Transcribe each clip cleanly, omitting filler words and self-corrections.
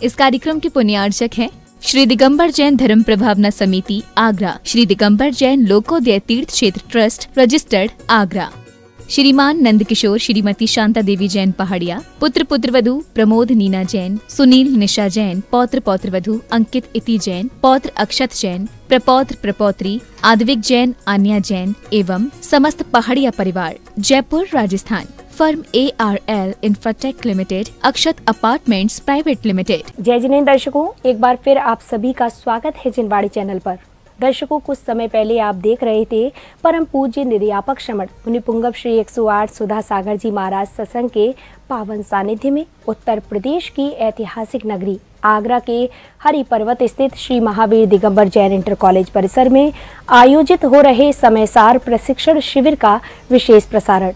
इस कार्यक्रम के पुण्यार्चक हैं श्री दिगंबर जैन धर्म प्रभावना समिति आगरा, श्री दिगंबर जैन लोकोदय तीर्थ क्षेत्र ट्रस्ट रजिस्टर्ड आगरा, श्रीमान नंद किशोर श्रीमती शांता देवी जैन पहाड़िया, पुत्र पुत्रवधू प्रमोद नीना जैन, सुनील निशा जैन, पौत्र पौत्रवधू अंकित इति जैन, पौत्र अक्षत जैन, प्रपौत्र प्रपौत्री आद्विक जैन, आन्या जैन एवं समस्त पहाड़िया परिवार, Jaipur Rajasthan. Firm ARL Infratech limited, Akshat apartments private limited. Jai Jinendra दर्शकों, एक बार फिर आप सभी का स्वागत है जिनवाणी चैनल पर। दर्शकों, कुछ समय पहले आप देख रहे थे परम पूज्य निर्यापक श्रमण मुनि पुंगव श्री 108 सुधा सागर जी महाराज सत्संग के पावन सानिध्य में उत्तर प्रदेश की ऐतिहासिक नगरी आगरा के हरि पर्वत स्थित श्री महावीर दिगंबर जैन इंटर कॉलेज परिसर में आयोजित हो रहे समयसार प्रशिक्षण शिविर का विशेष प्रसारण,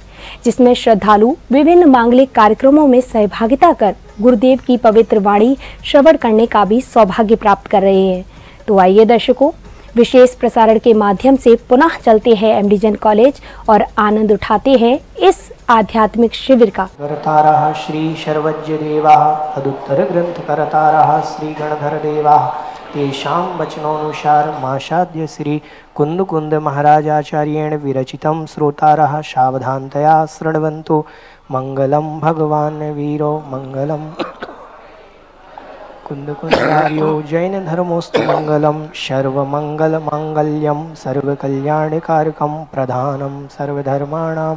जिसमें श्रद्धालु विभिन्न मांगलिक कार्यक्रमों में सहभागिता कर गुरुदेव की पवित्र वाणी श्रवण करने का भी सौभाग्य प्राप्त कर रहे हैं। तो आइए दर्शकों, विशेष प्रसारण के माध्यम से पुनः चलते हैं एमडी जैन कॉलेज और आनंद उठाते हैं इस आध्यात्मिक शिविर का। करतारः श्री शर्वज्य देवाः तदुत्तर ग्रंथ करतारः श्री गणधर देवाः तेषां वचनानुसार माशाद्य श्री कुंद महाराजाचार्येण विरचितं श्रोतारः सावधानतया शृण्वन्तु। मंगलम भगवान वीरो मंगलम कुंदकुंदार्यो जैन धर्मोस्तु मंगलम सर्वमंगल मांगल्यम सर्वकल्याणकारकम प्रधानम सर्वधर्माणां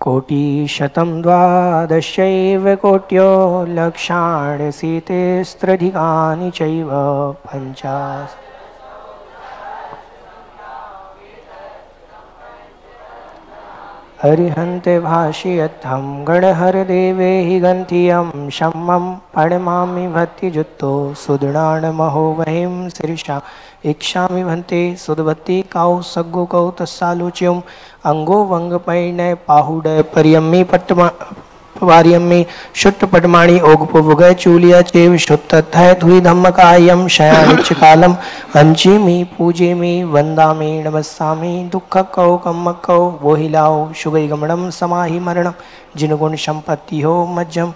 कोटिशतं द्वादशैव कोट्यो लक्षाणि सीतेस्त्रधिकानि चैव पञ्चाश हरिहन्ते भाषयत्थं गणहर देवे हि गन्थियं शम्मं प्रणमामि भक्तियुक्तो सुदृढानमहो वहिं शीर्षा इच्छामि भन्ते सुदभक्ति काउ सग्गु कौ तस्सालोच्यं अंगो वंग पैणय पाहुडय पर्यम्मि पट्टमा वार्यम्मि शुट्ट पटमाणि ओगपुग चूलिया चेव शुत्तथय धुई धम्मकायं शयानिच कालम अंचिमि पूजेमि वंदामि नमस्सामि दुःख कौ कम्मकौ वोहिलाओ शुगै गमणम समाहि मरणम जिनगुण संपत्ति हो मज्जम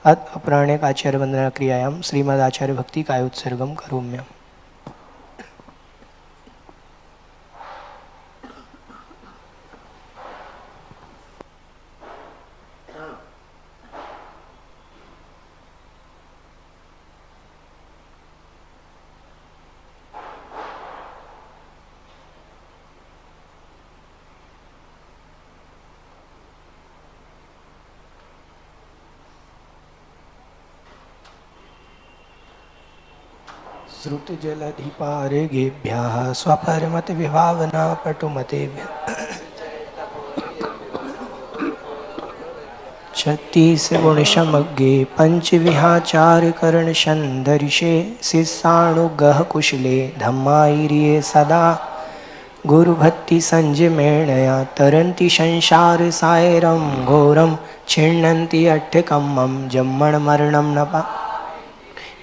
अत अपराणिक आचार्य वंदना क्रियायाम श्रीमद आचार्य भक्ति काय उत्सर्गम करोम्यम। श्रुत जलधिपारेभ्यः स्वपरमत विभावना पटुमतेभ्यः छत्तीस गुण समग्रे पंच विहाचार करण संदर्शे शिष्याणुगह कुशले धम्माईरिये सदा गुरु भक्ति संजमेणया तरंति संसार सायरम घोरम छिन्नन्ति अट्ठकम्मं जम्मण मरणं न पा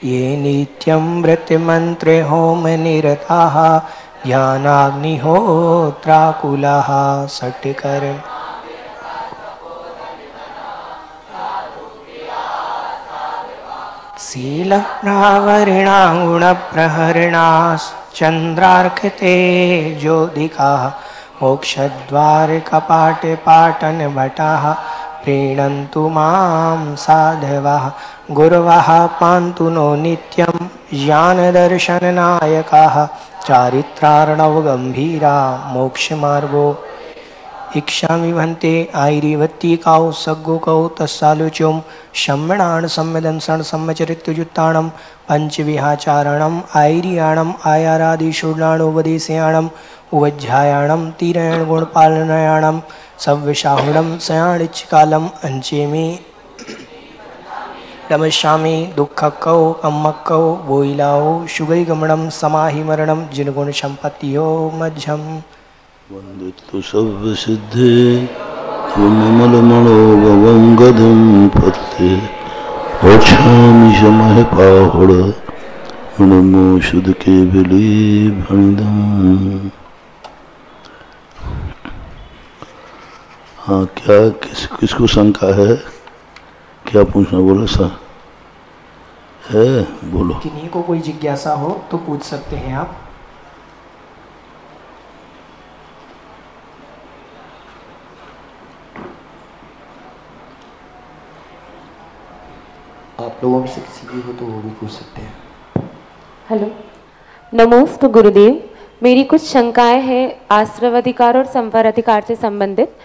ये नित्यं व्रतमन्त्रे होम निरताः ध्यानाग्निहोत्राकुलाः सट्कर शीलप्रावरिणा गुणप्रहरणाश्चन्द्रार्कते ज्योतिकाः मोक्षद्वार कपाटे पाटन भटाः प्रीणन्तु मां साधवाः गुरवः पान्तु नो नित्यं ज्ञानदर्शननायकाः चारित्रार्णव गम्भीरा मोक्षमार्गो इच्छामि भन्ते आईरिवत्ति काउ सग्गु कौ तस्सालोच्यं शम्मणान् सम्यदं सण सम्मचरित्युत्ताणं पंचविहाचारणम् आईरियाणम् आयारादिशूर्णाणोपदेशयाणम् उवज्झायाणं तीरेण गुणपालनयाणं सव्यसाहुणं सयाणिच्कालम् अंचेमि नमस्यामि दुःखकौ अम्मकौ वोइलाओ शुगै गमणं समाहि मरणं जिनगुण संपत्तियो मध्यम वंदितु सव्य सिद्धे विमल मनोगवं गदं पत्ते वक्षामि शमः पाहुड़ नमो शुद्ध के बिली भणिदम। हाँ, क्या किसको शंका है? क्या पूछना बोला सा? है, बोलो। किन्हीं को कोई जिज्ञासा हो तो पूछ सकते हैं आप। आप लोगों में से किसी की हो तो वो भी पूछ सकते हैं। हेलो, नमोस्तु गुरुदेव। मेरी कुछ शंकाएं हैं आश्रव अधिकार और संवर अधिकार से संबंधित।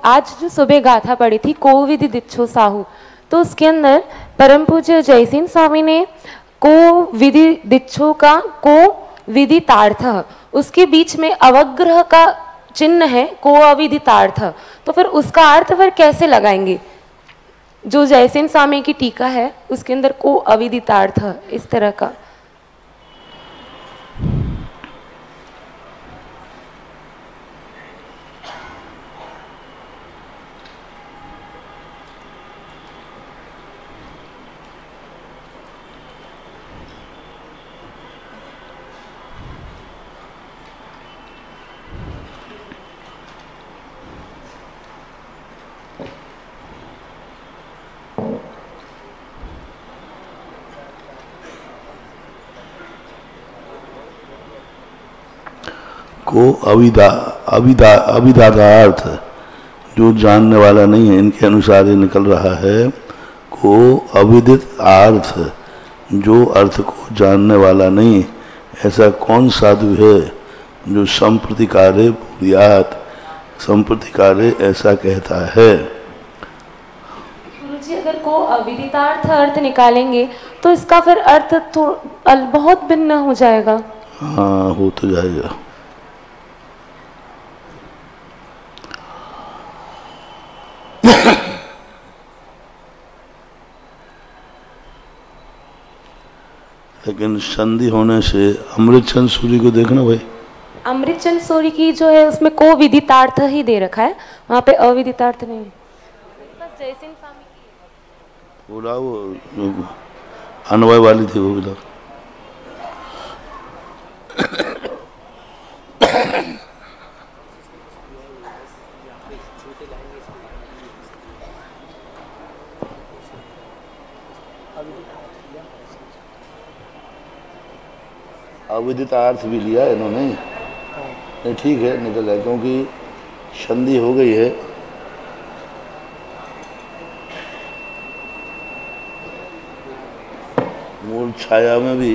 आज जो सुबह गाथा पढ़ी थी को विधि दिच्छो साहू, तो उसके अंदर परम पूज्य जयसिंह स्वामी ने को विधि दिच्छो का को विदितार्थ, उसके बीच में अवग्रह का चिन्ह है, को अविदितार्थ, तो फिर उसका अर्थ फिर कैसे लगाएंगे? जो जयसिंह स्वामी की टीका है उसके अंदर को अविदितार्थ इस तरह का। को अविदा का अर्थ जो जानने वाला नहीं है, इनके अनुसार ये निकल रहा है। को अविदित अर्थ, जो अर्थ को जानने वाला नहीं, ऐसा कौन साधु है जो संप्रतिकारे भूयात, संप्रतिकारे ऐसा कहता है। गुरुजी, अगर को अविदितार्थ अर्थ निकालेंगे तो इसका फिर अर्थ तो बहुत भिन्न हो जाएगा। हाँ, हो तो जाएगा। लेकिन संधि होने से अमृतचंद सूरी को देखना भाई। अमृतचंद सूरी की जो है उसमें को विदितार्थ ही दे रखा है, वहाँ पे अविदितार्थ नहीं। बस जयसिंह स्वामी की बोला वो अनवय वाली थी वो बोला। अविदित अर्थ भी लिया इन्होंने, नहीं ठीक है, निकल है, क्योंकि संधि हो गई है। मूल छाया में भी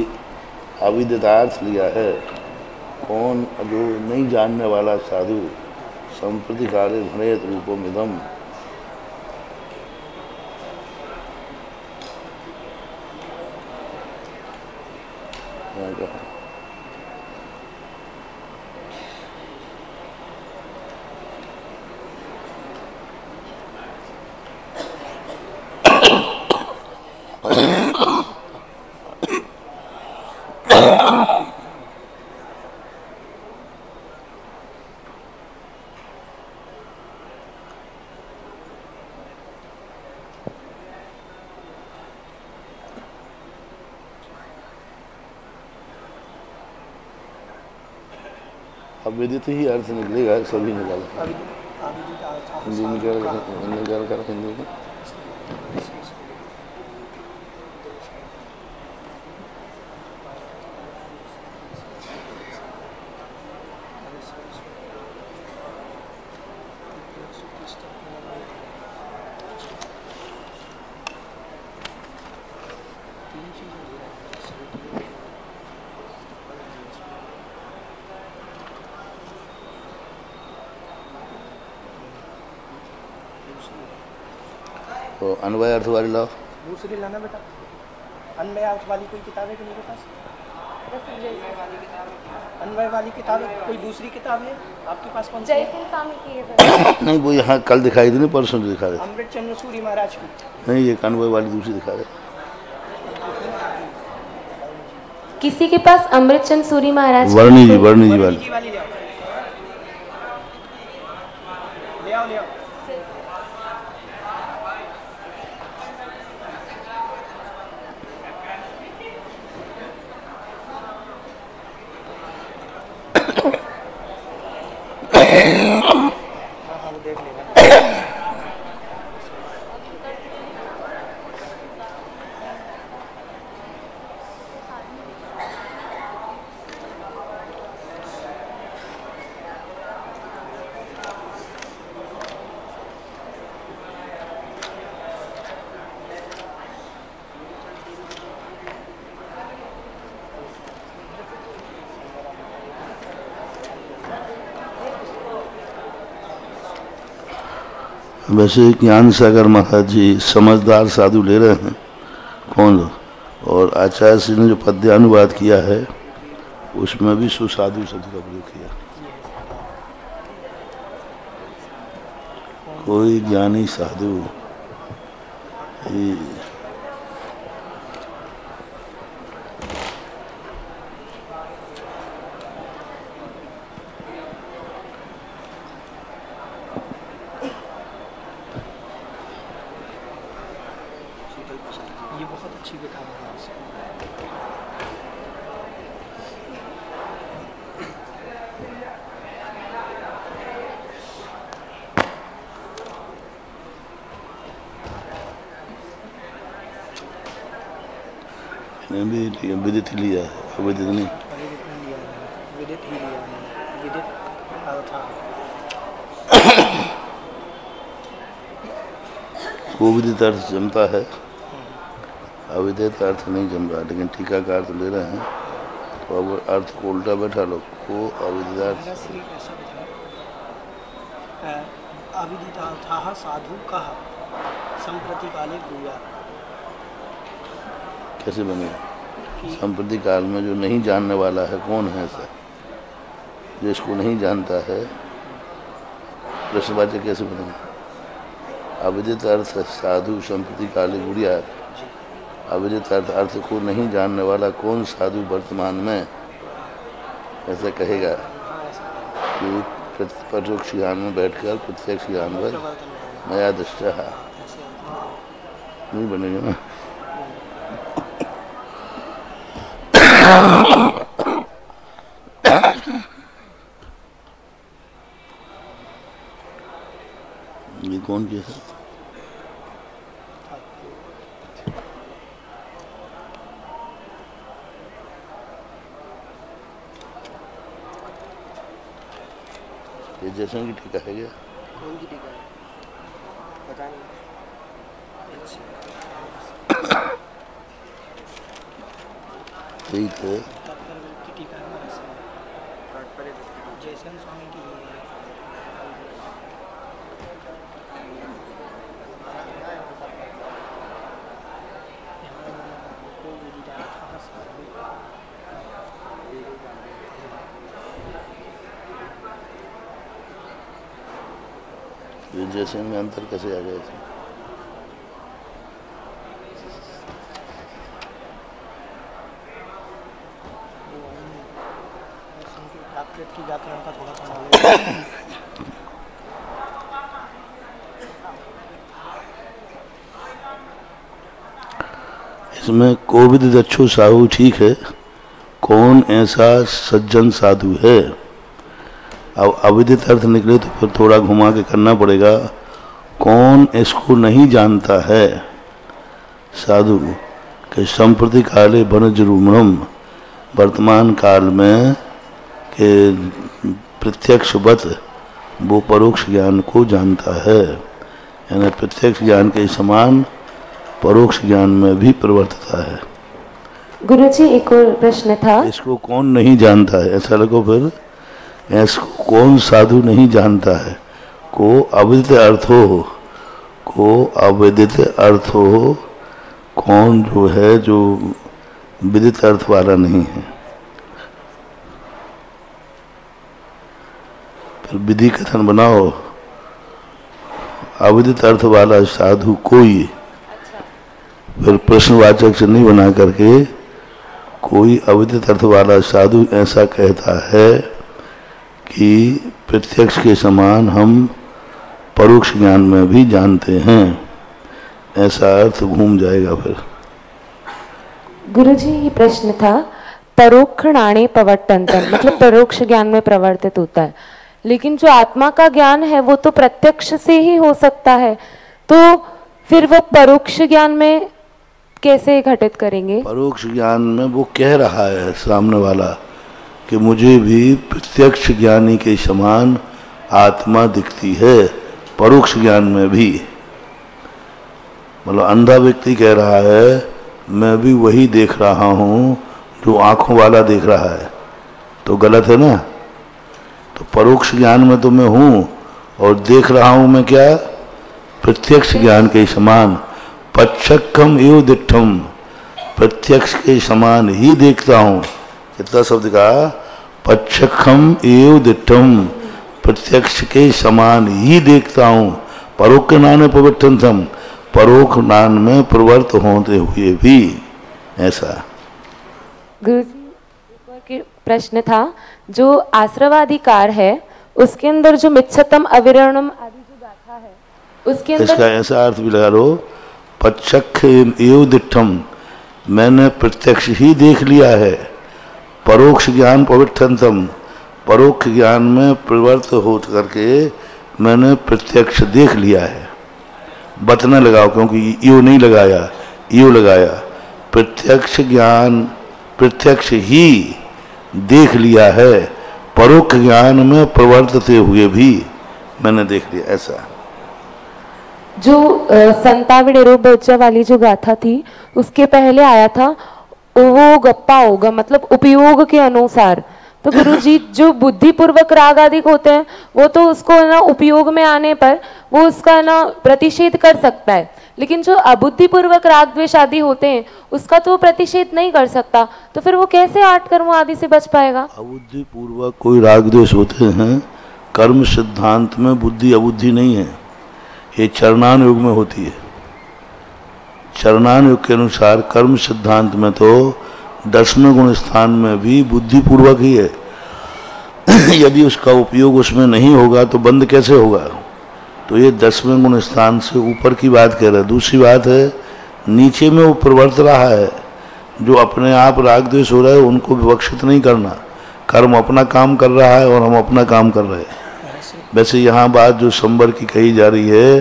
अविदित अर्थ लिया है। कौन जो नहीं जानने वाला साधु संप्रतिकारे भ्रयत रूपमिदम्, अविदित ही अर्थ निकलेगा, सभी निकाल हिंदी निकाल कर हिंदी में। तो अन्वय अर्थ वाली लाओ। दूसरी लाना बेटा। अन्वय अर्थ वाली कोई किताब है कि मेरे पास? अन्वय वाली किताब कोई दूसरी किताब है आपके पास? कौन सी? जयसिंह स्वामी की है। नहीं, वो यहाँ कल दिखाई थी ना, परसों दिखा रहे। अमृतचंद सूरी महाराज की नहीं, ये अन्वय वाली दूसरी दिखा रहे। किसी के पास अमृतचंद सूरी महाराज वर्णी जी वाली ले आओ ले आओ। वैसे ज्ञान सागर महाराज जी समझदार साधु ले रहे हैं कौन, और आचार्य श्री ने जो पद्यानुवाद किया है उसमें भी सुसाधु शब्द का प्रयोग किया। कोई ज्ञानी साधु ये बहुत अच्छी विधान है। भी विदित ही लिया है, अविदित नहीं। विदित ही लिया है, विदित विदित अर्थ जमता है, अविदित अर्थ नहीं जम रहा, लेकिन टीकाकार तो ले रहे हैं, तो अब अर्थ को उल्टा बैठा लो, को अविदित अर्थ अविदितार्थाः साधु कः संप्रति काले भूया। कैसे बनेगा? संप्रति काल में जो नहीं जानने वाला है कौन है ऐसा, जो इसको नहीं जानता है, प्रश्नवाचक कैसे बनेगा? अविदित अर्थ साधु संप्रति काले बुढ़िया, अविदित अर्थ को नहीं जानने वाला कौन साधु वर्तमान में ऐसा कहेगा कि परोक्ष ज्ञान में बैठकर प्रत्यक्ष ज्ञान पर नया दृष्टा नहीं बनेगा ना। ये कौन किया था? ये जैसन की टीका है क्या? कौन की टीका है? पता नहीं। ठीक है। टीका है जयसेन स्वामी की। ये जैसे में अंतर कैसे आ गया था? की व्याकरण का थोड़ा सा नॉलेज। इसमें कोविद दक्षु साहू ठीक है, कौन ऐसा सज्जन साधु है? अब अविदित अर्थ निकले तो फिर थोड़ा घुमा के करना पड़ेगा, कौन इसको नहीं जानता है साधु के संप्रति काले वनज रूमणम, वर्तमान काल में के प्रत्यक्षवत वो परोक्ष ज्ञान को जानता है, यानी प्रत्यक्ष ज्ञान के समान परोक्ष ज्ञान में भी प्रवर्तता है। गुरुजी एक और प्रश्न था, इसको कौन नहीं जानता है? ऐसा लगो फिर इसको कौन साधु नहीं जानता है? को अविदित अर्थ हो, को अविदित अर्थ हो, कौन जो है जो विदित अर्थ वाला नहीं है? फिर विधि कथन बनाओ, अविदित अर्थ वाला साधु कोई, फिर प्रश्नवाचक से नहीं बना करके कोई अविदित अर्थ वाला साधु ऐसा कहता है कि प्रत्यक्ष के समान हम परोक्ष ज्ञान में भी जानते हैं, ऐसा अर्थ घूम जाएगा। फिर गुरुजी ये प्रश्न था, परोक्षणाणे पवर्तन्तं, मतलब परोक्ष ज्ञान में प्रवर्तित होता है, लेकिन जो आत्मा का ज्ञान है वो तो प्रत्यक्ष से ही हो सकता है, तो फिर वो परोक्ष ज्ञान में कैसे घटित करेंगे? परोक्ष ज्ञान में वो कह रहा है सामने वाला कि मुझे भी प्रत्यक्ष ज्ञानी के समान आत्मा दिखती है, परोक्ष ज्ञान में भी। मतलब अंधा व्यक्ति कह रहा है मैं भी वही देख रहा हूँ जो आंखों वाला देख रहा है, तो गलत है ना। तो परोक्ष ज्ञान में तो मैं हूँ और देख रहा हूँ मैं क्या, प्रत्यक्ष ज्ञान के समान, पच्छक्खम एव दिट्ठम, प्रत्यक्ष के समान ही देखता हूँ। कितना शब्द का, पच्छक्खम एव दिट्ठम, प्रत्यक्ष के समान ही देखता हूँ। परोक्ष ज्ञान प्रवर्तनतम, परोक्ष ज्ञान में प्रवृत्त होते हुए भी ऐसा। गुरुजी के प्रश्न था, जो आश्रवाधिकार है उसके अंदर जो मिच्छतम अविरणम आदि जो गाथा है उसके अंदर इसका ऐसा अर्थ भी लगा लो, पच्छक्ख एव दिट्ठम, मैंने प्रत्यक्ष ही देख लिया है। परोक्ष ज्ञान पवित्रतम, परोक्ष ज्ञान में प्रवृत्त हो करके मैंने प्रत्यक्ष देख लिया है। बत न लगाओ, क्योंकि यो नहीं लगाया, यो लगाया। प्रत्यक्ष ज्ञान प्रत्यक्ष ही देख लिया है, परोक्ष ज्ञान में प्रवर्तते हुए भी मैंने देख लिया, ऐसा। जो संताविडेरो बच्चा वाली जो गाथा थी उसके पहले आया था वो गप्पा होगा, मतलब उपयोग के अनुसार। तो गुरुजी जो बुद्धिपूर्वक राग आदि होते हैं वो तो उसको ना उपयोग में आने पर वो उसका ना प्रतिषेध कर सकता है, लेकिन जो अबुद्धिपूर्वक राग द्वेष आदि होते हैं उसका तो वो प्रतिषेध नहीं कर सकता। तो फिर वो कैसे 8 कर्मों आदि से बच पाएगा? अबुद्धिपूर्वक कोई राग द्वेष होते हैं, कर्म सिद्धांत में बुद्धि अबुद्धि नहीं है, ये चरणान योग में होती है। चरणान योग के अनुसार कर्म सिद्धांत में तो 10वें गुण स्थान में भी बुद्धिपूर्वक ही है। यदि उसका उपयोग उसमें नहीं होगा तो बंद कैसे होगा? तो ये 10वें गुण स्थान से ऊपर की बात कह रहा है। दूसरी बात है, नीचे में वो प्रवर्त रहा है, जो अपने आप राग द्वेष हो रहा है उनको विवक्षित नहीं करना। कर्म अपना काम कर रहा है और हम अपना काम कर रहे हैं। वैसे यहाँ बात जो संबर की कही जा रही है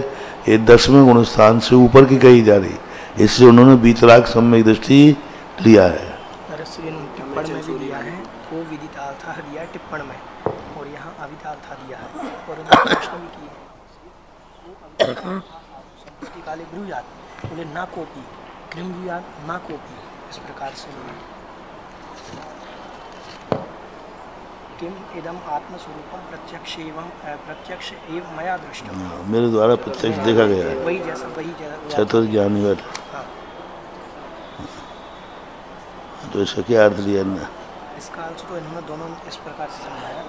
ये 10वें गुण स्थान से ऊपर की कही जा रही है, इससे उन्होंने बीतराग सम्यक दृष्टि लिया है। टिप्पण में भी दिया है, को विदितार्थ दिया है टिप्पण में, और यहाँ अविदितार्थ दिया है, और उन्होंने प्रश्न भी किए संपत्ति काले ब्रूयात, बोले ना कोपी, ग्रीम्यात ना कोपी, इस प्रकार से किम इदम आत्मस्वरूपम प्रत्यक्ष एवं मया दृष्टम, मेरे द्वारा प्रत्यक्ष देखा गया है, वही जैसा चतुर्ज्ञानी वट। तो इसका क्या अर्थ लिया ना? इसका अर्थ तो इन्होंने दोनों इस प्रकार से समझाया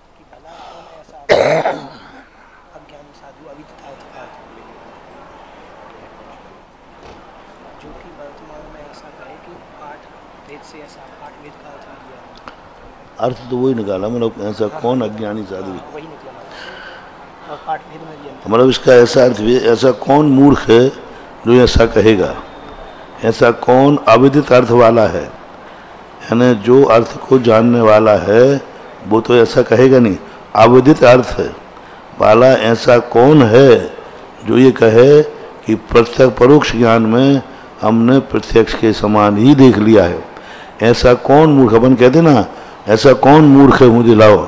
कि भला कौन ऐसा अज्ञानी साधु अविदितार्थ जो कि वर्तमान में ऐसा कहे कि 8 वेद से ऐसा 8 वेद का अर्थ लिया, अर्थ तो वही निकाला मतलब, ऐसा कौन अज्ञानी साधु, वही निकला और 8 वेद में लिया। मतलब इसका ऐसा अर्थ भी, ऐसा कौन मूर्ख है जो ऐसा कहेगा? ऐसा कौन अविदित अर्थ वाला है, यानी जो अर्थ को जानने वाला है वो तो ऐसा कहेगा नहीं। अविदित अर्थ वाला ऐसा कौन है जो ये कहे कि प्रत्यक्ष परोक्ष ज्ञान में हमने प्रत्यक्ष के समान ही देख लिया है? ऐसा कौन मूर्ख, अपन कहते ना, ऐसा कौन मूर्ख है मुझे लाओ,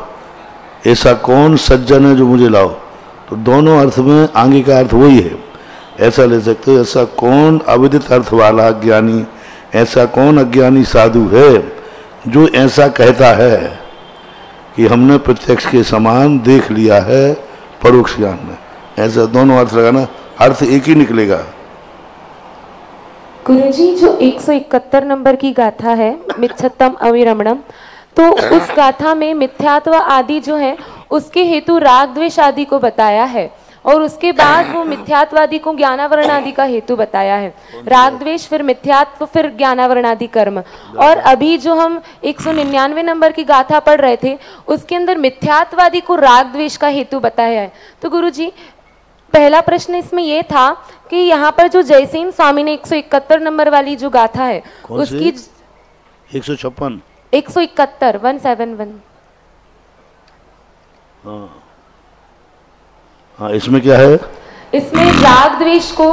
ऐसा कौन सज्जन है जो मुझे लाओ। तो दोनों अर्थ में आगे का अर्थ वही है, ऐसा ले सकते हो। ऐसा कौन अविदित अर्थ वाला अज्ञानी, ऐसा कौन अज्ञानी साधु है जो ऐसा कहता है कि हमने प्रत्यक्ष के समान देख लिया है परोक्ष ज्ञान में? ऐसा दोनों अर्थ लगाना, अर्थ एक ही निकलेगा। गुरुजी जो 171 नंबर की गाथा है मिच्छतम अविरमणम, तो उस गाथा में मिथ्यात्व आदि जो है उसके हेतु राग द्वेष आदि को बताया है, और उसके बाद वो मिथ्यात्वादि को ज्ञानावरण आदि का हेतु बताया है। राग द्वेष, फिर मिथ्यात्व, फिर ज्ञानावरण आदि कर्म। और अभी जो हम 199 नंबर की गाथा पढ़ रहे थे उसके अंदर मिथ्यात्वादि को राग द्वेष का हेतु बताया है। तो गुरुजी पहला प्रश्न इसमें ये था कि यहाँ पर जो जयसेन स्वामी ने 171 नंबर वाली जो गाथा है उसकी 156 171 171, हाँ इसमें क्या है? इसमें राग द्वेष को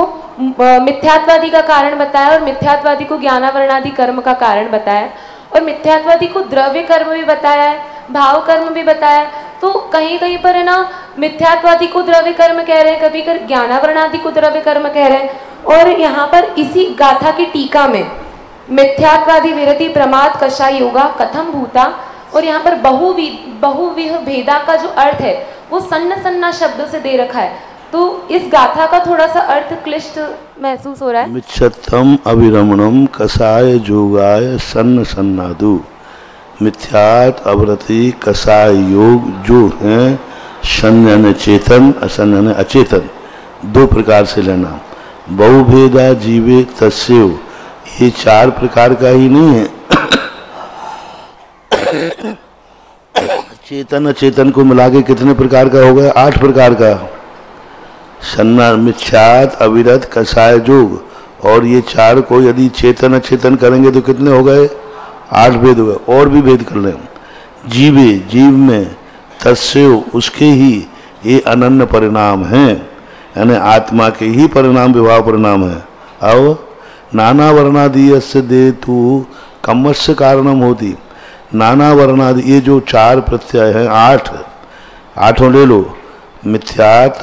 मिथ्यात्वादी का कारण बताया और मिथ्यात्वादी को ज्ञानावरणादि कर्म का कारण बताया, और मिथ्यात्वादी को द्रव्य कर्म भी बताया है, भाव कर्म भी बताया है। तो कहीं कहीं पर है ना मिथ्यात्वादी को द्रव्य कर्म कह रहे हैं, कभी कर ज्ञानावरणादि को द्रव्य कर्म कह रहे हैं। और यहाँ पर इसी गाथा की टीका में मिथ्यात्वादी विरति प्रमाद कषा योगा कथम भूता, और यहाँ पर बहुविह भेदा का जो अर्थ है वो सन्न सन्ना शब्दों से दे रखा है। तो इस गाथा का थोड़ा सा अर्थ क्लिष्ट महसूस हो रहा है। मिच्छत्तम अविरमणम कसाय जोगाय सन्न सन्नादु। मिथ्यात अवरति कसाय योग जो है शन्य चेतन असन्य अचेतन, दो प्रकार से लेना। बहुभेदा जीवे तस्यो, ये चार प्रकार का ही नहीं है। चेतन अचेतन को मिला के कितने प्रकार का हो गया? 8 प्रकार का। सन्ना मिथ्यात अविरत कसाय जोग, और ये चार को यदि चेतन अचेतन करेंगे तो कितने हो गए? 8 भेद हो गए। और भी भेद कर लें। जीवे, जीव में, तस्यो उसके ही, ये अनन्य परिणाम हैं, यानी आत्मा के ही परिणाम विभाव परिणाम है। अब नाना वर्णादि से दे तू कमस्य कारणम होती। नाना वर्णादि ये जो 4 प्रत्यय हैं, 8 ले लो। मिथ्यात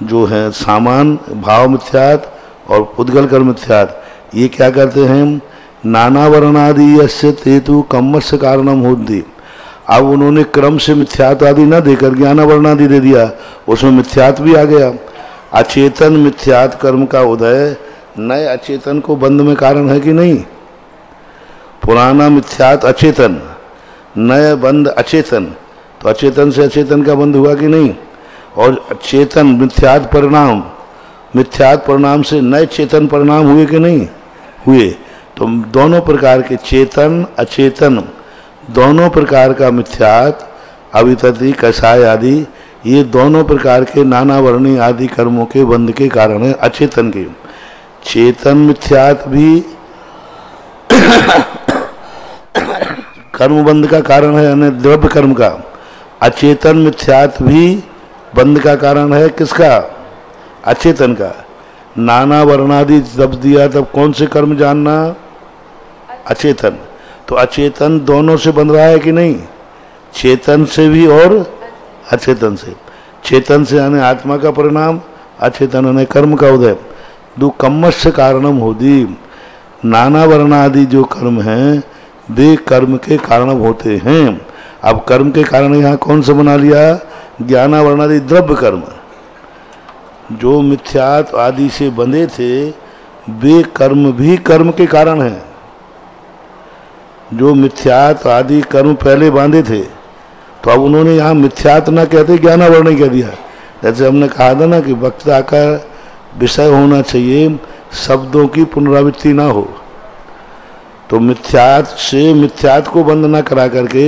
जो है सामान भाव मिथ्यात और पुद्गल कर मिथ्यात, ये क्या करते हैं? नाना वर्णादि यस्य तेतु कमस्य कारणम होती। अब उन्होंने क्रम से मिथ्यात आदि न देकर ज्ञान वर्णादि दे दिया, उसमें मिथ्यात भी आ गया। अचेतन मिथ्यात कर्म का उदय नए अचेतन को बंध में कारण है कि नहीं? पुराना मिथ्यात अचेतन, नए बंध अचेतन, तो अचेतन से अचेतन का बंध हुआ कि नहीं? और चेतन मिथ्यात परिणाम से नए चेतन परिणाम हुए कि नहीं हुए? तो दोनों प्रकार के चेतन अचेतन, दोनों प्रकार का मिथ्यात अवितति कसाय आदि, ये दोनों प्रकार के नाना वर्णी आदि कर्मों के बंध के कारण है अचेतन के। चेतन मिथ्यात भी कर्म बंध का कारण है, यानी द्रव्य कर्म का। अचेतन मिथ्यात भी बंध का कारण है, किसका? अचेतन का। नाना वर्णादि जब दिया तब कौन से कर्म जानना? अचेतन। तो अचेतन दोनों से बंध रहा है कि नहीं? चेतन से भी और अचेतन से। चेतन से यानी आत्मा का परिणाम, अचेतन यानी कर्म का उदय। दो कम्मस्य कारणम होती। नाना वर्णादि जो कर्म हैं वे कर्म के कारण होते हैं। अब कर्म के कारण यहाँ कौन सा बना लिया? ज्ञाना वर्णादि द्रव्य कर्म। जो मिथ्यात आदि से बंधे थे वे कर्म भी कर्म के कारण हैं। जो मिथ्यात आदि कर्म पहले बांधे थे, तो अब उन्होंने यहाँ मिथ्यात ना कहते ज्ञानावरण कह दिया। जैसे हमने कहा था ना कि वक्ता का विषय होना चाहिए, शब्दों की पुनरावृत्ति ना हो। तो मिथ्यात से मिथ्यात को बंद ना करा करके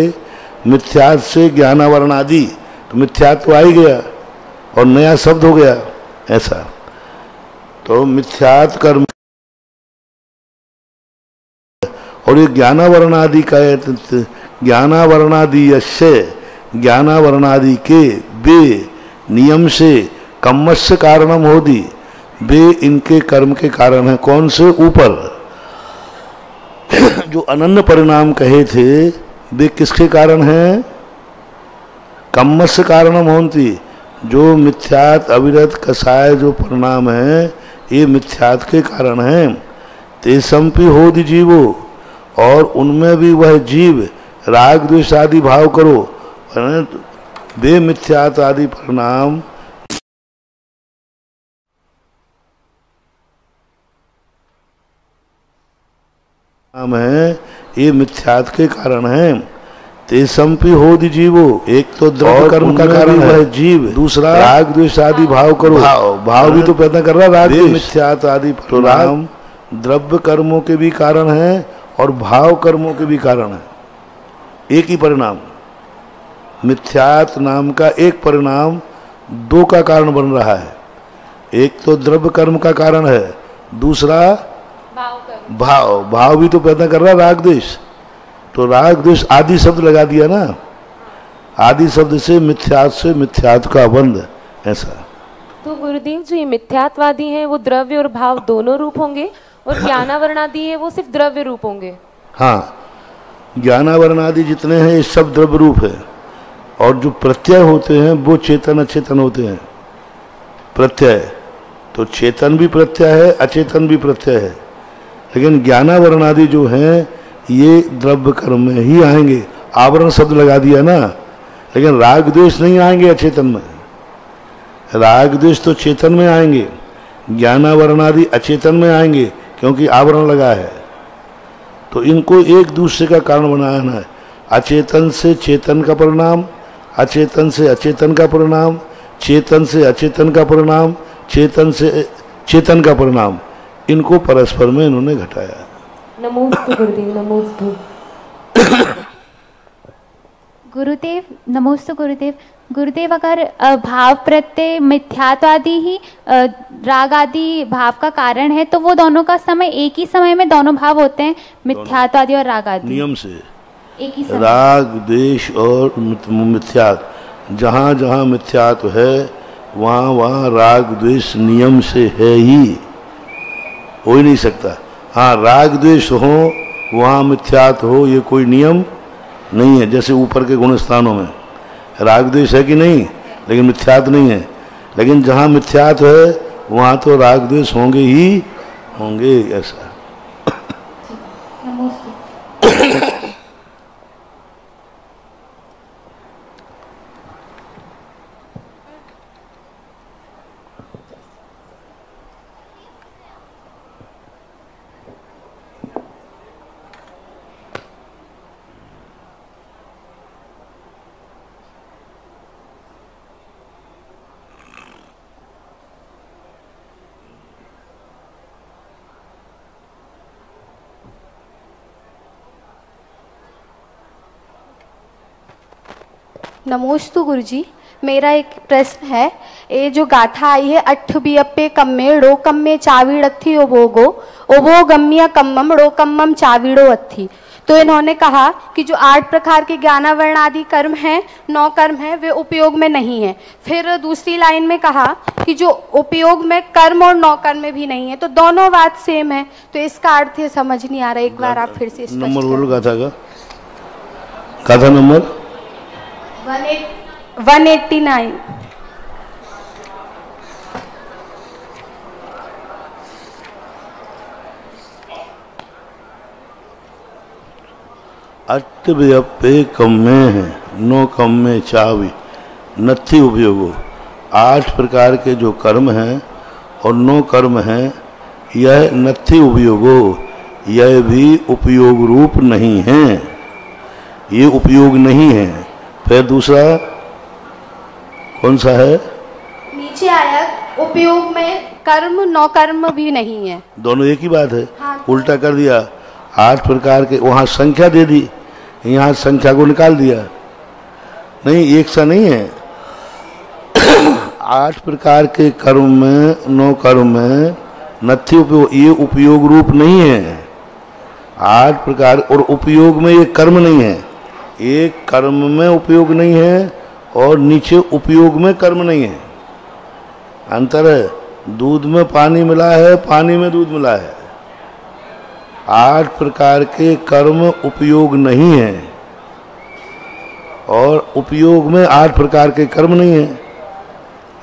मिथ्यात से ज्ञानावरण आदि, तो मिथ्यात तो आ ही गया और नया शब्द हो गया ऐसा। तो मिथ्यात कर्म और ये ज्ञानावरणादि का ज्ञानावरणादि यश्य, ज्ञानावरणादि के वे नियम से कम्मस्य कारणम होती, वे इनके कर्म के कारण है। कौन से? ऊपर जो अनन्य परिणाम कहे थे वे किसके कारण हैं? कम्मस्य कारणम होती। जो मिथ्यात अविरत कसाय जो परिणाम है ये मिथ्यात के कारण हैं। तेसम्पि होदि जीवो, और उनमें भी वह जीव राग द्वेष आदि भाव करो, वे मिथ्यात आदि परिणाम है, ये मिथ्यात के कारण है। तेसम्पि होदि जीवो, एक तो द्रव्य कर्म का कारण है जीव, दूसरा राग द्वेष आदि भाव करो, भाव भी तो पैदा कर रहा राग द्वेष। मिथ्यात आदि परिणाम द्रव्य कर्मों के भी कारण है और भाव कर्मों के भी कारण है। एक ही परिणाम, मिथ्यात नाम का एक परिणाम दो का कारण बन रहा है। एक तो द्रव्य कर्म का कारण है, दूसरा भाव भी तो पैदा कर रहा राग द्वेष। तो राग द्वेष आदि शब्द लगा दिया ना, आदि शब्द से मिथ्यात का बंध ऐसा। तो गुरुदेव जो ये मिथ्यात्वादी हैं वो द्रव्य और भाव दोनों रूप होंगे, और ज्ञानावरणादि है वो सिर्फ द्रव्य रूप होंगे। हाँ, ज्ञानावरणादि जितने हैं ये सब द्रव्य रूप है, और जो प्रत्यय होते हैं वो चेतन अचेतन होते हैं। प्रत्यय तो चेतन भी प्रत्यय है, अचेतन भी प्रत्यय है, लेकिन ज्ञानावरणादि जो हैं ये द्रव्य कर्म में ही आएंगे। आवरण शब्द लगा दिया ना, लेकिन राग द्वेष नहीं आएंगे अचेतन में। राग द्वेष तो चेतन में आएंगे, ज्ञानावरण आदि अचेतन में आएंगे, क्योंकि आवरण लगा है। तो इनको एक दूसरे का कारण बनाना है। अचेतन से चेतन का परिणाम, अचेतन से अचेतन का परिणाम, चेतन से अचेतन का परिणाम, चेतन से चेतन का परिणाम, इनको परस्पर में इन्होंने घटाया। नमोस्तु गुरुदेव, नमोस्तु गुरुदेव, नमोस्तु गुरुदेव। गुरुदेव, अगर भाव प्रत्यय मिथ्यात्वादि ही राग आदि भाव का कारण है, तो वो दोनों का समय एक ही समय में दोनों भाव होते हैं, मिथ्यात्वादि और राग आदि नियम से एक ही समय। राग द्वेष और मिथ्यात्व, जहाँ जहाँ मिथ्यात्व है वहाँ वहाँ राग द्वेष नियम से है ही, हो ही नहीं सकता। हाँ, राग द्वेष हो वहाँ मिथ्यात्व हो, ये कोई नियम नहीं है। जैसे ऊपर के गुण स्थानों में राग द्वेष है कि नहीं, लेकिन मिथ्यात्व नहीं है। लेकिन जहाँ मिथ्यात्व है वहाँ तो राग द्वेष होंगे ही होंगे, ऐसा। नमोस्तु गुरुजी, मेरा एक प्रश्न है। ये जो गाथा आई है, अठ बियप्पे कम्मे ड़ो कम्मे चावीड़ अथी ओभोगो ओभो गम्य कम्मम ड़ो कम्मम चावीड़ो अथी। तो इन्होंने कहा कि जो 8 प्रकार के ज्ञानावरण आदि कर्म हैं, 9 कर्म हैं, वे उपयोग में नहीं है। फिर दूसरी लाइन में कहा कि जो उपयोग में कर्म और 9 कर्म में भी नहीं है, तो दोनों बात सेम है। तो इसका अर्थ ये समझ नहीं आ रहा, एक बार आप फिर से नंबर बोलो गाथा का। गाथा नंबर 189। अट्ठ व्यप्पे कम्मे है, 9 कम्मे चावी नथी उपयोगो। 8 प्रकार के जो कर्म हैं और 9 कर्म हैं, यह नथी उपयोगो, यह भी उपयोग रूप नहीं है, ये उपयोग नहीं है। फिर दूसरा कौन सा है? नीचे आया उपयोग में कर्म 9 कर्म भी नहीं है। दोनों एक ही बात है। हाँ। उल्टा कर दिया। 8 प्रकार के, वहां संख्या दे दी, यहाँ संख्या को निकाल दिया। नहीं, एक सा नहीं है। 8 प्रकार के कर्म में 9 कर्म में नथी उपयोग, ये उपयोग रूप नहीं है। 8 प्रकार और उपयोग में ये कर्म नहीं है। एक कर्म में उपयोग नहीं है और नीचे उपयोग में कर्म नहीं है। अंतर है। दूध में पानी मिला है, पानी में दूध मिला है। 8 प्रकार के कर्म उपयोग नहीं है और उपयोग में 8 प्रकार के कर्म नहीं है।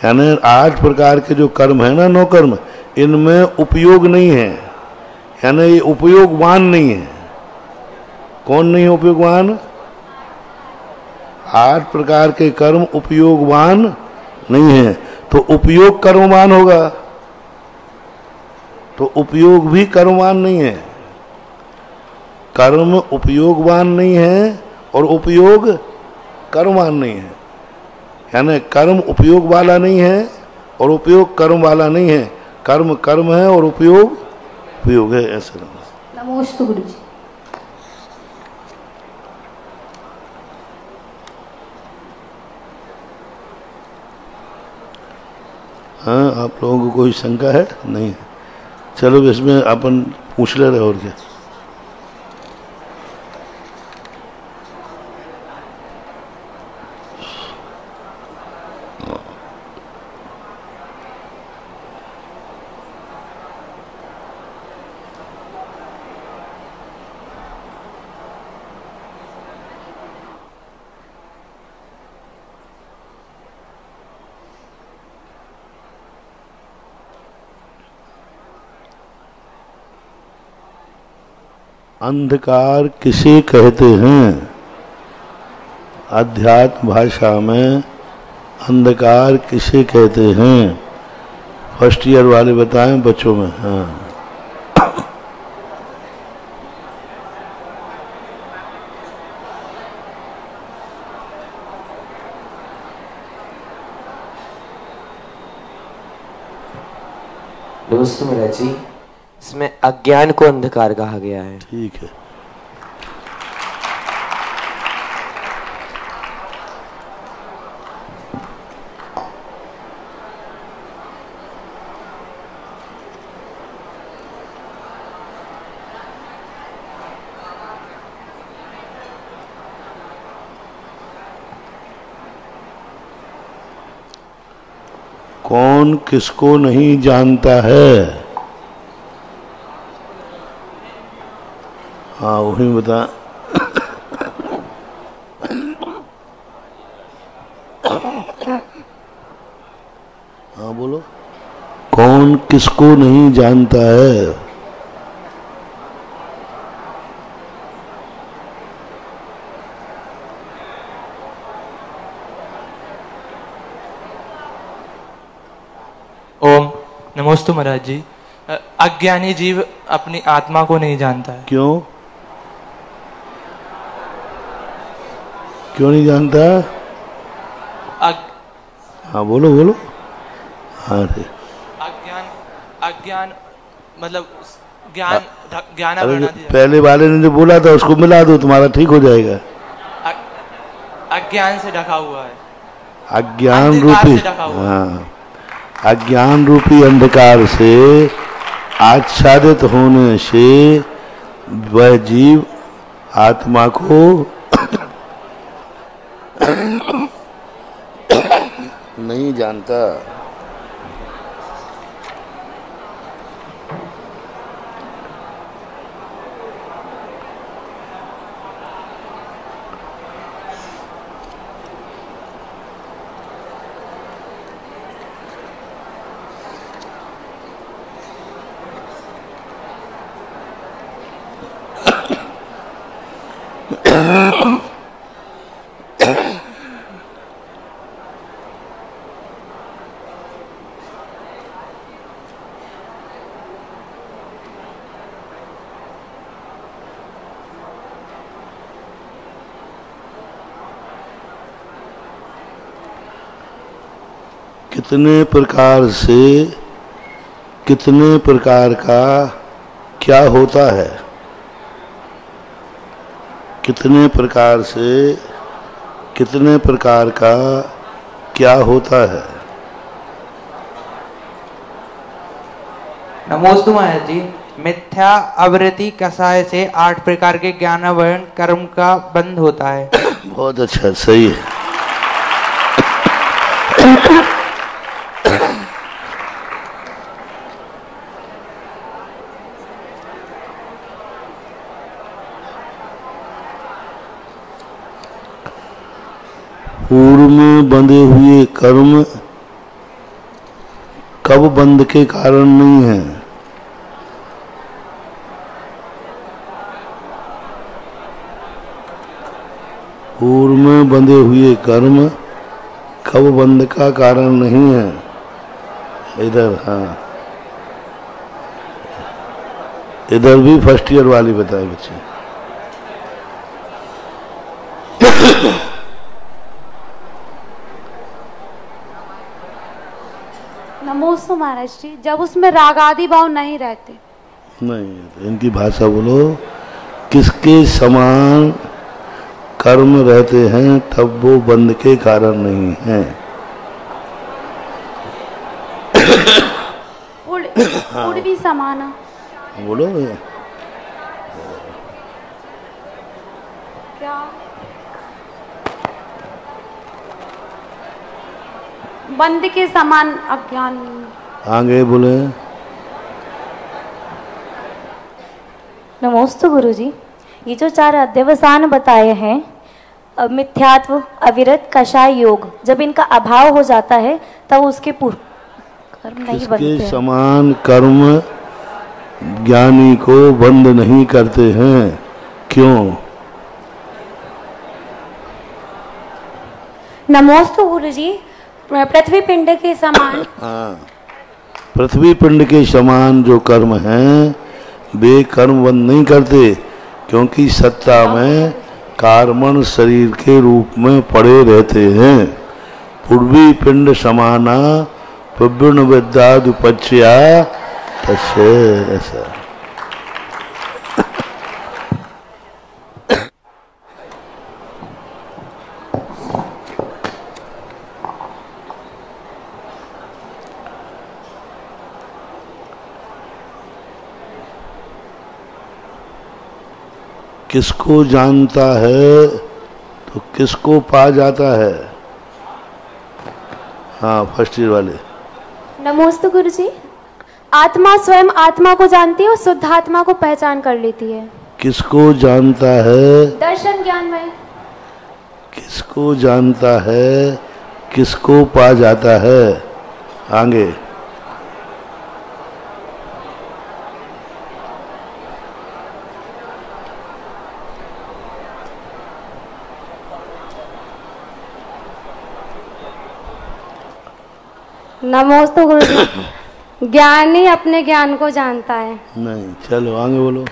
यानी 8 प्रकार के जो कर्म है ना, 9 कर्म, इनमें उपयोग नहीं है, यानी ये उपयोगवान नहीं है। कौन नहीं है उपयोगवान? 8 प्रकार के कर्म उपयोगवान नहीं है, तो उपयोग कर्मवान होगा, तो उपयोग भी कर्मवान नहीं है। कर्म उपयोगवान नहीं है और उपयोग कर्मवान नहीं है। यानी कर्म उपयोग वाला नहीं है और उपयोग कर्म वाला नहीं है। कर्म कर्म है और उपयोग उपयोग है, ऐसे। नमोस्तु गुरु जी। हाँ, आप लोगों को कोई शंका है? नहीं। चलो इसमें अपन पूछ ले रहे और क्या। अंधकार किसे कहते हैं? अध्यात्म भाषा में अंधकार किसे कहते हैं? फर्स्ट ईयर वाले बताएं बच्चों में। हाँ, नमस्ते महाराज जी, इसमें अज्ञान को अंधकार कहा गया है। ठीक है। कौन किसको नहीं जानता है? हाँ वही बता। हाँ बोलो, कौन किसको नहीं जानता है? ओम नमोस्तु महाराज जी। अज्ञानी जीव अपनी आत्मा को नहीं जानता है। क्यों? क्यों नहीं जानता? हाँ बोलो बोलो। हाँ रे, अज्ञान मतलब ज्ञान पहले वाले ने जो बोला था उसको मिला दो, तुम्हारा ठीक हो जाएगा। अज्ञान से ढका हुआ है। अज्ञान रूपी, हाँ, अज्ञान रूपी अंधकार से आच्छादित होने से वह जीव आत्मा को नहीं जानता। कितने प्रकार से कितने प्रकार का क्या होता है? कितने प्रकार से कितने प्रकार का क्या होता है? नमोस्तु महाराज जी। मिथ्या आवृत्ति कषाय से 8 प्रकार के ज्ञानावरण कर्म का बंध होता है। बहुत अच्छा, सही है। पूर्व में बंधे हुए कर्म कब बंध के कारण नहीं है? पूर्व में बंधे हुए कर्म कब बंध का कारण नहीं है? इधर, हाँ, इधर भी फर्स्ट ईयर वाली बताए बच्चे। नमोस्तु महाराज जी, जब उसमें राग आदि भाव नहीं रहते। नहीं, इनकी भाषा बोलो। किसके समान कर्म रहते हैं तब वो बंध के कारण नहीं है। उड़ भी समाना बोलो। क्या बंद के समान अज्ञान? आगे बोले। नमोस्तु गुरुजी। ये जो 4 अध्यवसान बताए हैं, मिथ्यात्व, अविरत, कषाय, योग, जब इनका अभाव हो जाता है तब उसके पूर्व कर्म नहीं बनते हैं। किसके समान कर्म ज्ञानी को बंद नहीं करते हैं? क्यों? नमोस्तु गुरुजी। पृथ्वी पिंड के समान, हाँ, पृथ्वी पिंड के समान जो कर्म हैं वे कर्म बंद नहीं करते, क्योंकि सत्ता में कार्बन शरीर के रूप में पड़े रहते हैं। पूर्वी पिंड समाना प्रवीण विद्यादुपच्या तस्य, ऐसा। किसको जानता है तो किसको पा जाता है। हाँ, फर्स्ट ईयर वाले। नमोस्तु गुरुजी। आत्मा स्वयं आत्मा को जानती है और शुद्ध आत्मा को पहचान कर लेती है। किसको जानता है? दर्शन ज्ञान में। किसको जानता है, किसको पा जाता है। आगे। नमोस्तु गुरुजी। ज्ञानी अपने ज्ञान को जानता है। नहीं, चलो आगे बोलो।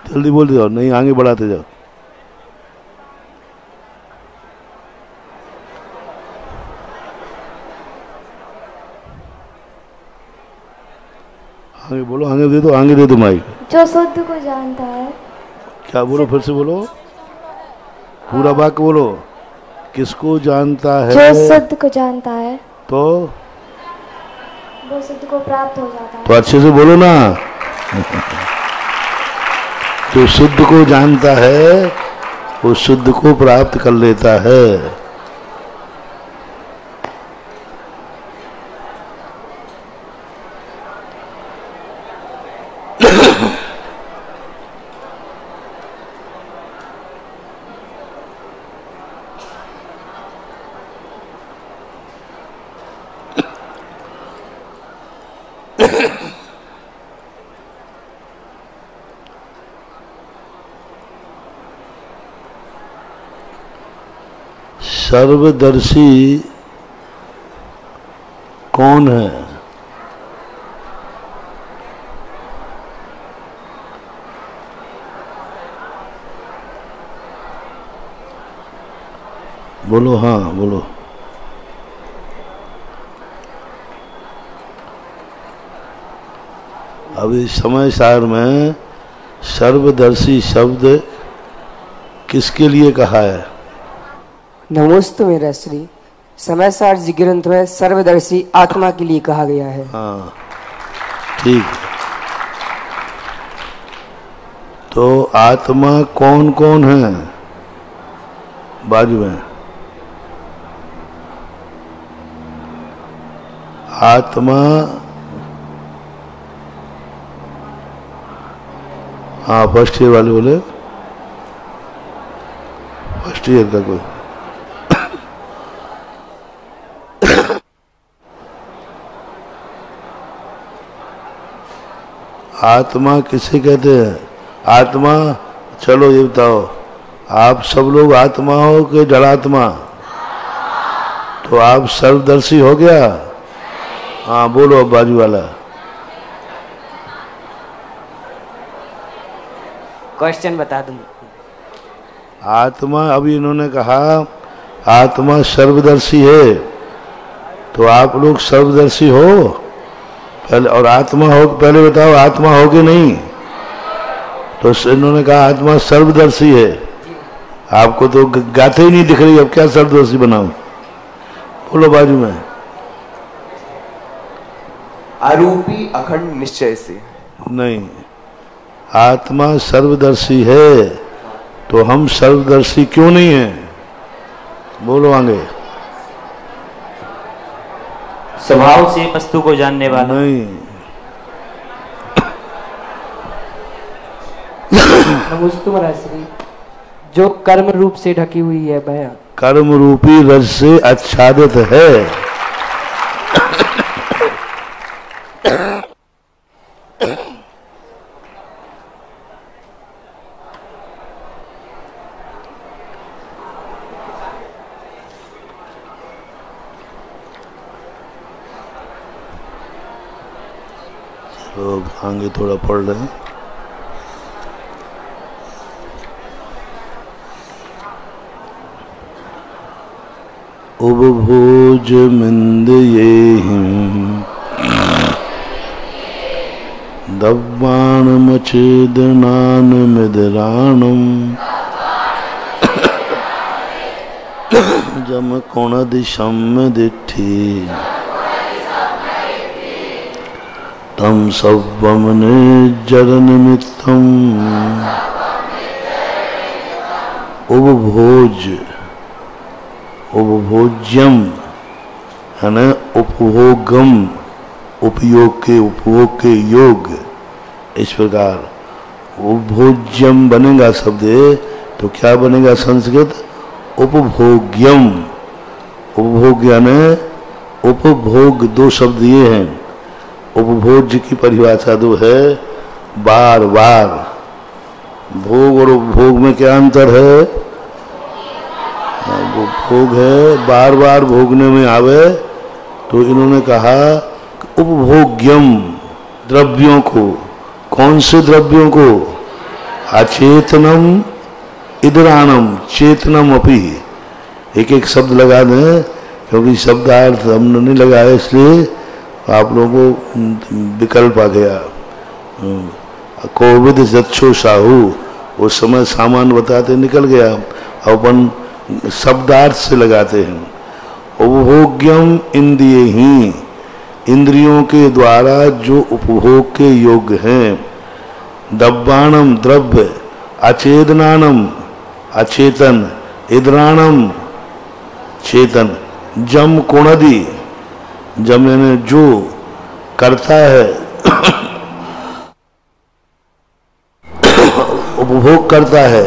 जल्दी बोल दो, नहीं आगे बढ़ाते जाओ। आगे बोलो, आगे दे दो, आगे दे दो माइक। जो शुद्ध को जानता है। क्या बोलो, फिर से बोलो, पूरा वाक्य बोलो। किसको जानता है? जो शुद्ध को जानता है तो वो शुद्ध को प्राप्त हो जाता है। तो अच्छे से बोलो ना। जो शुद्ध को जानता है वो शुद्ध को प्राप्त कर लेता है। सर्वदर्शी कौन है? बोलो, हाँ बोलो। अभी समय सार में सर्वदर्शी शब्द किसके लिए कहा है? नमोस्तु मेरा श्री। समय सार जी ग्रंथ में सर्वदर्शी आत्मा के लिए कहा गया है। हाँ, ठीक। तो आत्मा कौन कौन है? बाजू में आत्मा। हाँ, फर्स्ट ईयर वाले बोले। फर्स्ट ईयर का कोई आत्मा किसे कहते हैं? आत्मा, चलो ये बताओ, आप सब लोग आत्मा हो कि जड़ात्मा? तो आप सर्वदर्शी हो गया? हाँ बोलो, अब बाजू वाला। क्वेश्चन बता दूं। आत्मा, अभी इन्होंने कहा आत्मा सर्वदर्शी है, तो आप लोग सर्वदर्शी हो पहले, और आत्मा हो पहले बताओ, आत्मा हो कि नहीं? तो इन्होंने कहा आत्मा सर्वदर्शी है। आपको तो गाते ही नहीं दिख रही, अब क्या सर्वदर्शी बनाऊं? बोलो बाजू में। आरूपी अखंड निश्चय से। नहीं, आत्मा सर्वदर्शी है तो हम सर्वदर्शी क्यों नहीं है? बोलो आगे। स्वभाव से वस्तु को जानने वाला। नहीं। नमोस्तु महाराज। जो कर्म रूप से ढकी हुई है भैया। कर्म रूपी रज से आच्छादित है। तो आगे थोड़ा पढ़ रहे हैं। उपभोज मिंद ये दब्बाण मचेदनान मिदराणम जम कोण दिशम दिठी तम सव्वम निर्जर निमित्तम उपभोज उपभोज्यम है ना, उपभोगम उपयोग के योग। इस प्रकार उपभोज्यम बनेगा शब्द तो क्या बनेगा संस्कृत उपभोग्यम। उपभोग्य ने उपभोग दो शब्द ये हैं। उपभोज्य की परिभाषा दो है बार बार। भोग और उपभोग में क्या अंतर है? वो भोग है बार बार भोगने में आवे, तो इन्होंने कहा उपभोग्यम द्रव्यों को। कौन से द्रव्यों को? अचेतनम इदराणम चेतनम अपि। एक एक शब्द लगा दें क्योंकि शब्दार्थ हमने नहीं लगाया, इसलिए आप लोगों को विकल्प आ गया। कोविद जच्छो साहू उस समय सामान बताते निकल गया, अपन शब्दार्थ से लगाते हैं। उपभोग्यम इंद्रिय ही, इंद्रियों के द्वारा जो उपभोग के योग्य हैं। दब्बाणम द्रव्य, अचेतनानम अचेतन, इद्राणम चेतन, जम कुणदी जम यानी जो करता है उपभोग करता है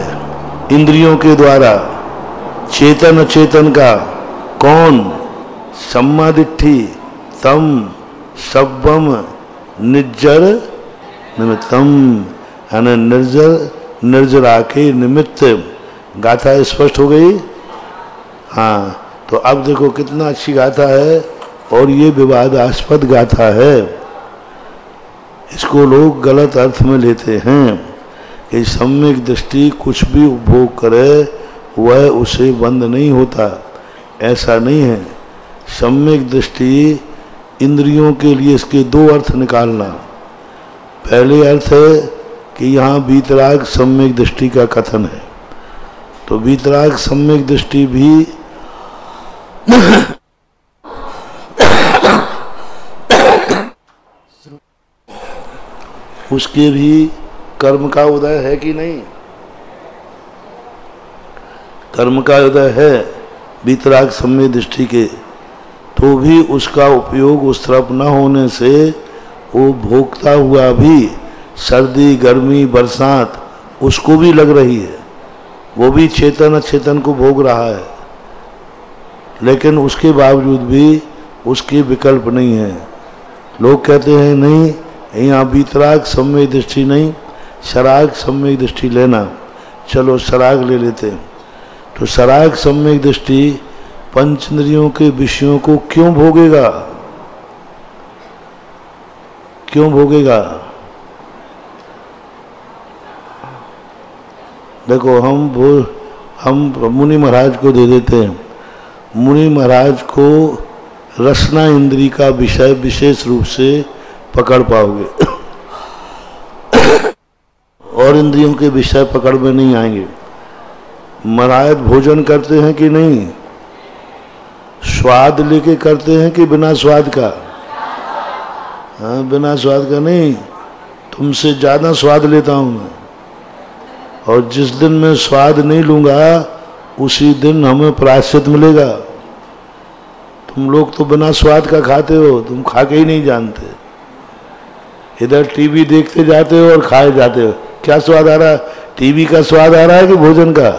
इंद्रियों के द्वारा, चेतन अचेतन का। कौन? सम्मादिट्ठी तम सब्बम निर्जर निमित्तम, यानी निर्जर निर्जरा के निमित्त। गाथा स्पष्ट हो गई। हाँ, तो अब देखो कितना अच्छी गाथा है, और ये विवादास्पद गाथा है। इसको लोग गलत अर्थ में लेते हैं कि सम्यक दृष्टि कुछ भी उपभोग करे वह उसे बंद नहीं होता। ऐसा नहीं है। सम्यक दृष्टि इंद्रियों के लिए इसके दो अर्थ निकालना। पहले अर्थ है कि यहाँ वीतराग सम्यक दृष्टि का कथन है, तो वीतराग सम्यक दृष्टि भी उसके भी कर्म का उदय है कि नहीं? कर्म का उदय है वीतराग सम्यक दृष्टि के, तो भी उसका उपयोग उस तरफ न होने से वो भोगता हुआ भी सर्दी गर्मी बरसात उसको भी लग रही है, वो भी चेतन अचेतन को भोग रहा है, लेकिन उसके बावजूद भी उसके विकल्प नहीं है। लोग कहते हैं नहीं, यहाँ वीतराग सम्यक दृष्टि नहीं, सराग सम्यक दृष्टि लेना। चलो सराग ले लेते हैं। तो सराग सम्यक दृष्टि पंचेंद्रियों के विषयों को क्यों भोगेगा? क्यों भोगेगा? देखो हम मुनि महाराज को दे देते हैं। मुनि महाराज को रसना इंद्री का विषय विशेष रूप से पकड़ पाओगे और इंद्रियों के विषय पकड़ में नहीं आएंगे। महाराज भोजन करते हैं कि नहीं? स्वाद लेके करते हैं कि बिना स्वाद का? हाँ, बिना स्वाद का नहीं। तुमसे ज्यादा स्वाद लेता हूं मैं, और जिस दिन मैं स्वाद नहीं लूंगा उसी दिन हमें प्रायश्चित मिलेगा। तुम लोग तो बिना स्वाद का खाते हो, तुम खा के ही नहीं जानते। इधर टीवी देखते जाते हो और खाए जाते हो। क्या स्वाद आ रहा है? टीवी का स्वाद आ रहा है कि भोजन का?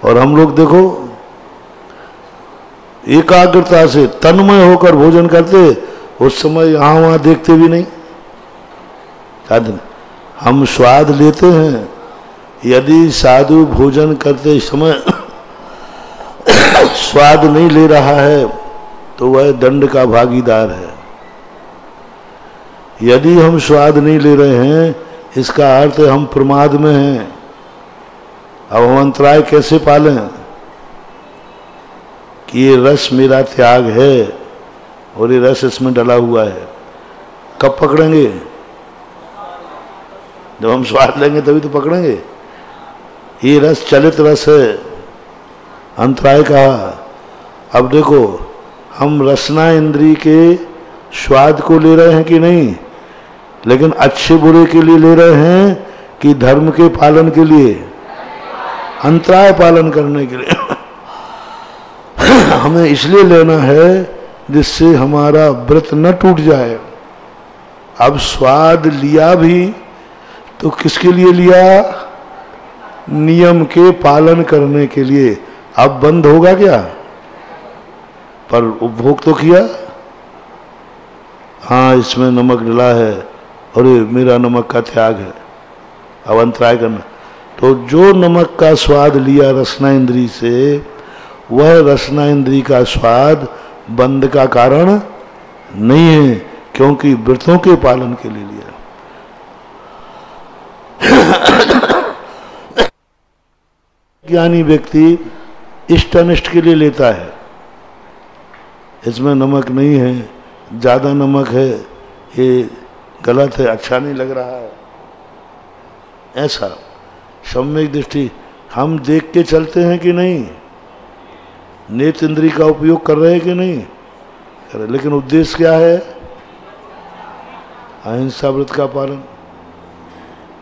और हम लोग देखो एकाग्रता से तन्मय होकर भोजन करते, उस समय यहाँ वहाँ देखते भी नहीं। हम स्वाद लेते हैं। यदि साधु भोजन करते समय स्वाद नहीं ले रहा है तो वह दंड का भागीदार है। यदि हम स्वाद नहीं ले रहे हैं, इसका अर्थ हम प्रमाद में हैं। अब हम अंतराय कैसे पालें कि ये रस मेरा त्याग है और ये रस इसमें डला हुआ है? कब पकड़ेंगे? जब हम स्वाद लेंगे तभी तो पकड़ेंगे। ये रस चलित रस है, अंतराय कहा। अब देखो, हम रसना इंद्री के स्वाद को ले रहे हैं कि नहीं, लेकिन अच्छे बुरे के लिए ले रहे हैं कि धर्म के पालन के लिए, अंतराय पालन करने के लिए। हमें इसलिए लेना है जिससे हमारा व्रत न टूट जाए। अब स्वाद लिया भी तो किसके लिए लिया? नियम के पालन करने के लिए। अब बंद होगा क्या? पर उपभोग तो किया। हाँ, इसमें नमक डला है और ये मेरा नमक का त्याग है, अब अंतराय करना। तो जो नमक का स्वाद लिया रसना इंद्री से, वह रसना इंद्री का स्वाद बंद का कारण नहीं है, क्योंकि व्रतों के पालन के लिए लिया। ज्ञानी व्यक्ति इष्ट अनिष्ट के लिए लेता है। इसमें नमक नहीं है, ज्यादा नमक है, ये गलत है, अच्छा नहीं लग रहा है, ऐसा सम्यक दृष्टि। हम देख के चलते हैं कि नहीं, नेत्र इंद्री का उपयोग कर रहे हैं कि नहीं कर रहे, लेकिन उद्देश्य क्या है? अहिंसा व्रत का पालन।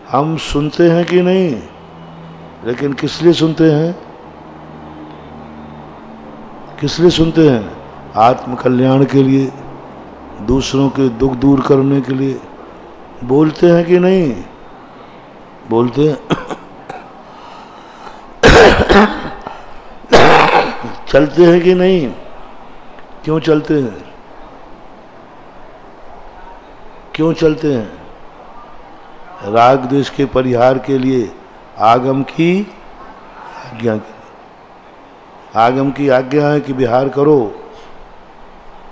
हम सुनते हैं कि नहीं, लेकिन किस लिए सुनते हैं? किस लिए सुनते हैं? आत्म कल्याण के लिए, दूसरों के दुख दूर करने के लिए। बोलते हैं कि नहीं? बोलते हैं। चलते हैं कि नहीं? क्यों चलते हैं? क्यों चलते हैं? राग द्वेष के परिहार के लिए, आगम की आज्ञा के। आगम की आज्ञा है कि विहार करो,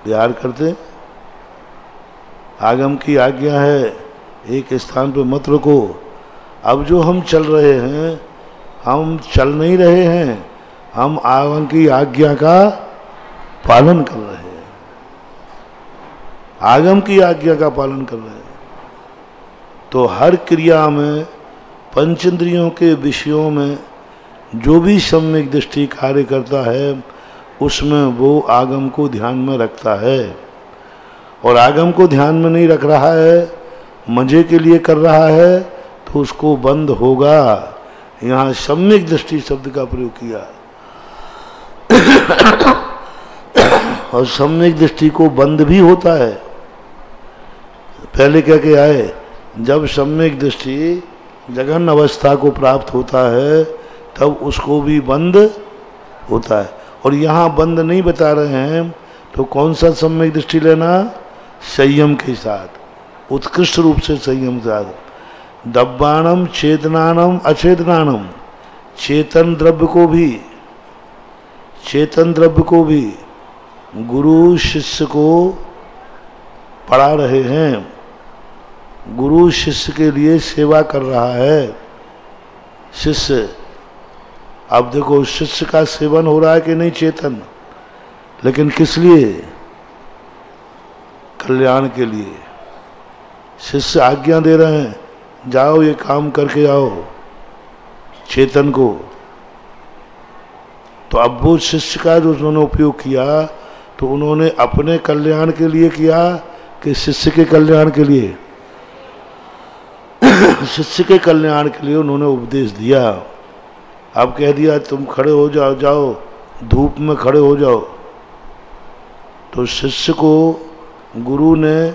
विहार करते। आगम की आज्ञा है एक स्थान पर मत रुको। अब जो हम चल रहे हैं, हम चल नहीं रहे हैं, हम आगम की आज्ञा का पालन कर रहे हैं। आगम की आज्ञा का पालन कर रहे हैं। तो हर क्रिया में, पंचेंद्रियों के विषयों में जो भी सम्यक दृष्टि कार्य करता है, उसमें वो आगम को ध्यान में रखता है। और आगम को ध्यान में नहीं रख रहा है, मजे के लिए कर रहा है, तो उसको बंद होगा। यहाँ सम्यक दृष्टि शब्द का प्रयोग किया। और सम्यक दृष्टि को बंद भी होता है। पहले क्या क्या आए, जब सम्यक दृष्टि जघन अवस्था को प्राप्त होता है, तब उसको भी बंद होता है। और यहाँ बंद नहीं बता रहे हैं, तो कौन सा सम्यक दृष्टि लेना? संयम के साथ, उत्कृष्ट रूप से संयम के साथ। दब्बाणम चेतनानम अचेतनानम, चेतन द्रव्य को भी गुरु शिष्य को पढ़ा रहे हैं। गुरु शिष्य के लिए सेवा कर रहा है। शिष्य, अब देखो, शिष्य का सेवन हो रहा है कि नहीं चेतन, लेकिन किस लिए? कल्याण के लिए। शिष्य आज्ञा दे रहे हैं, जाओ ये काम करके आओ चेतन को। तो अब वो शिष्य का जो उन्होंने उपयोग किया, तो उन्होंने अपने कल्याण के लिए किया कि शिष्य के कल्याण के लिए? शिष्य के कल्याण के लिए उन्होंने उपदेश दिया। अब कह दिया तुम खड़े हो जाओ, जाओ धूप में खड़े हो जाओ। तो शिष्य को गुरु ने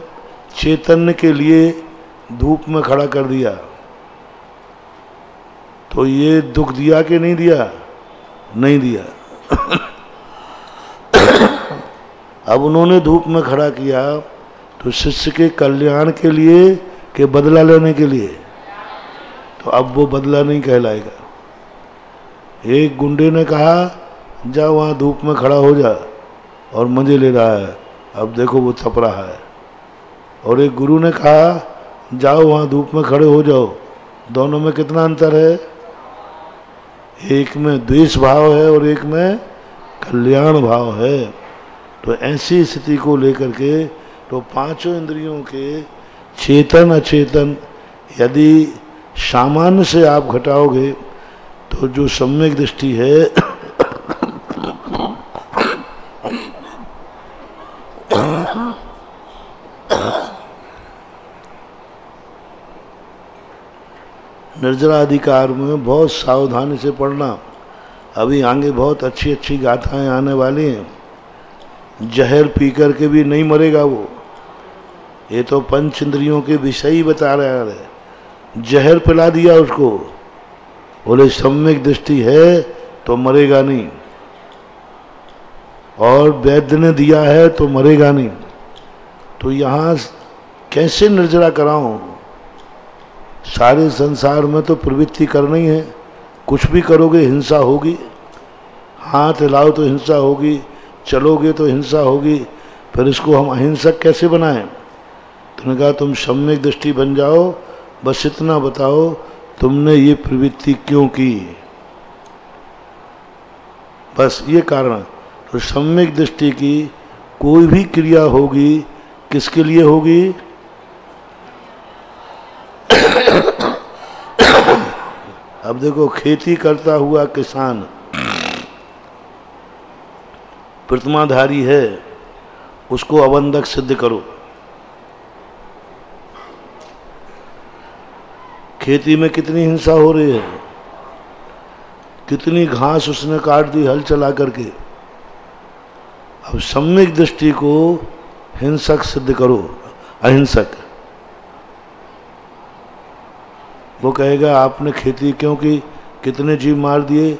चैतन्य के लिए धूप में खड़ा कर दिया। तो ये दुख दिया कि नहीं दिया? नहीं दिया। अब उन्होंने धूप में खड़ा किया, तो शिष्य के कल्याण के लिए कि बदला लेने के लिए? तो अब वो बदला नहीं कहलाएगा। एक गुंडे ने कहा जा वहाँ धूप में खड़ा हो जा, और मजे ले रहा है। अब देखो वो थप रहा है और एक गुरु ने कहा जाओ वहाँ धूप में खड़े हो जाओ, दोनों में कितना अंतर है? एक में द्वेष भाव है और एक में कल्याण भाव है। तो ऐसी स्थिति को लेकर के तो पांचों इंद्रियों के चेतन अचेतन यदि सामान्य से आप घटाओगे तो जो सम्यक दृष्टि है निर्जरा अधिकार में बहुत सावधानी से पढ़ना। अभी आगे बहुत अच्छी अच्छी गाथाएं आने वाली हैं। जहर पी कर के भी नहीं मरेगा वो, ये तो पंच इंद्रियों के विषय ही बता रहा है। जहर पिला दिया उसको, बोले सम्यक दृष्टि है तो मरेगा नहीं, और वैद्य ने दिया है तो मरेगा नहीं। तो यहाँ कैसे निर्जरा कराऊं? सारे संसार में तो प्रवृत्ति करनी है, कुछ भी करोगे हिंसा होगी। हाथ हिलाओ तो हिंसा होगी, चलोगे तो हिंसा होगी, फिर इसको हम अहिंसक कैसे बनाएं? तुमने कहा तुम सम्यक दृष्टि बन जाओ, बस इतना बताओ तुमने ये प्रवृत्ति क्यों की, बस ये कारण। तो सम्यक दृष्टि की कोई भी क्रिया होगी किसके लिए होगी? अब देखो, खेती करता हुआ किसान प्रतिमाधारी है, उसको अबंधक सिद्ध करो। खेती में कितनी हिंसा हो रही है, कितनी घास उसने काट दी हल चला करके। अब सम्यक दृष्टि को हिंसक सिद्ध करो, अहिंसक। वो कहेगा आपने खेती क्यों की, कितने जीव मार दिए?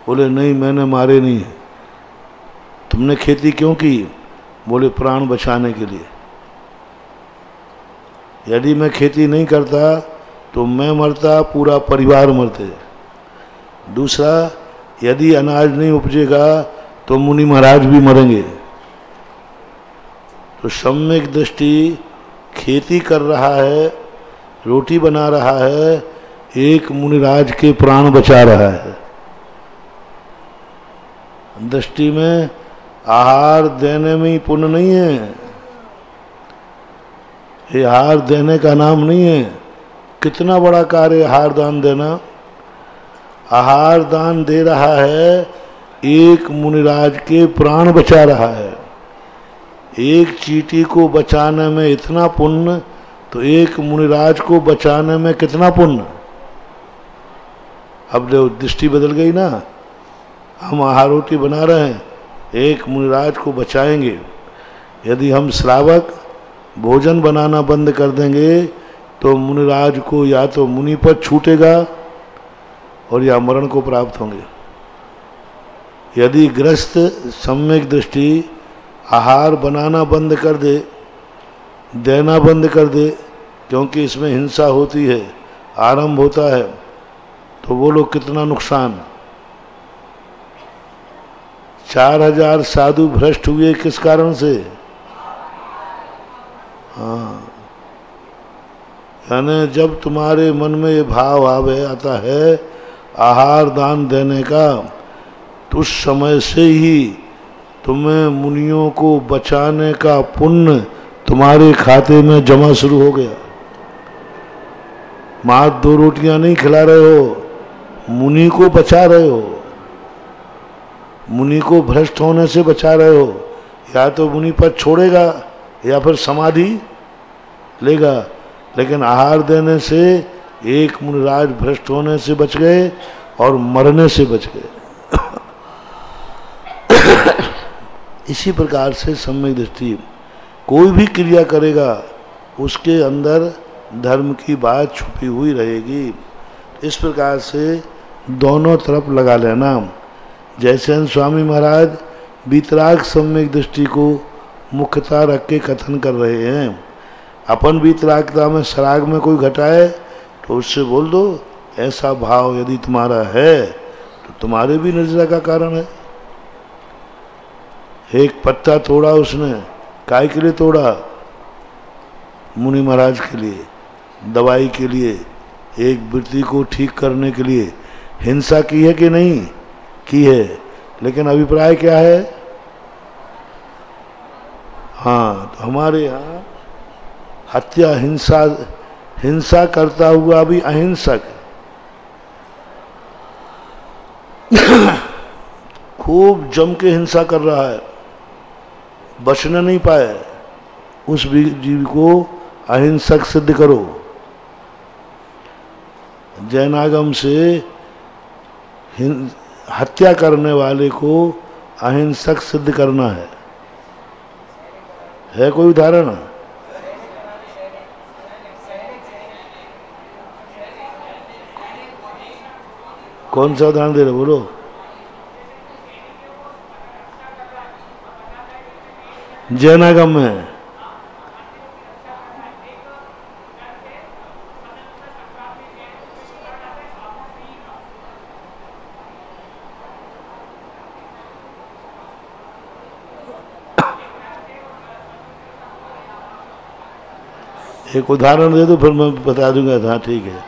बोले नहीं मैंने मारे नहीं है। तुमने खेती क्यों की? बोले प्राण बचाने के लिए। यदि मैं खेती नहीं करता तो मैं मरता, पूरा परिवार मरते। दूसरा, यदि अनाज नहीं उपजेगा तो मुनि महाराज भी मरेंगे। तो सम्यक दृष्टि खेती कर रहा है, रोटी बना रहा है, एक मुनिराज के प्राण बचा रहा है। दृष्टि में आहार देने में ही पुण्य नहीं है, ये आहार देने का नाम नहीं है। कितना बड़ा कार्य आहार दान देना। आहार दान दे रहा है, एक मुनिराज के प्राण बचा रहा है। एक चींटी को बचाने में इतना पुण्य, तो एक मुनिराज को बचाने में कितना पुण्य। अब दृष्टि बदल गई ना, हम आहार रोटी बना रहे हैं, एक मुनिराज को बचाएंगे। यदि हम श्रावक भोजन बनाना बंद कर देंगे तो मुनिराज को या तो मुनि पद छूटेगा और या मरण को प्राप्त होंगे। यदि ग्रस्त सम्यक दृष्टि आहार बनाना बंद कर दे, देना बंद कर दे, क्योंकि इसमें हिंसा होती है, आरंभ होता है, तो वो लोग कितना नुकसान। 4000 साधु भ्रष्ट हुए किस कारण से? हाँ, यानी जब तुम्हारे मन में ये भाव आता है आहार दान देने का, तो उस समय से ही तुम्हें मुनियों को बचाने का पुण्य तुम्हारे खाते में जमा शुरू हो गया। मात्र 2 रोटियां नहीं खिला रहे हो, मुनि को बचा रहे हो, मुनि को भ्रष्ट होने से बचा रहे हो। या तो मुनि पद छोड़ेगा या फिर समाधि लेगा, लेकिन आहार देने से एक मुनिराज भ्रष्ट होने से बच गए और मरने से बच गए। इसी प्रकार से सम्यक दृष्टि, कोई भी क्रिया करेगा उसके अंदर धर्म की बात छुपी हुई रहेगी। इस प्रकार से दोनों तरफ लगा लेना। जयसेन स्वामी महाराज वीतराग सम्यक दृष्टि को मुख्यतः रख के कथन कर रहे हैं। अपन वीतरागता में सराग में कोई घटाए तो उससे बोल दो ऐसा भाव यदि तुम्हारा है तो तुम्हारे भी निर्जरा का कारण है। एक पत्ता तोड़ा उसने, काय के लिए तोड़ा? मुनि महाराज के लिए, दवाई के लिए, एक वृत्ति को ठीक करने के लिए हिंसा की है कि नहीं की है? लेकिन अभिप्राय क्या है? हाँ, तो हमारे यहाँ हत्या, हिंसा करता हुआ भी अहिंसक खूब जम के हिंसा कर रहा है, बचने नहीं पाए, उस जीव को अहिंसक सिद्ध करो। जैनागम से हत्या करने वाले को अहिंसक सिद्ध करना है कोई उदाहरण? कौन सा उदाहरण दे रहे बोलो? जैनागम में एक उदाहरण दे दो, फिर मैं बता दूंगा। हाँ ठीक है।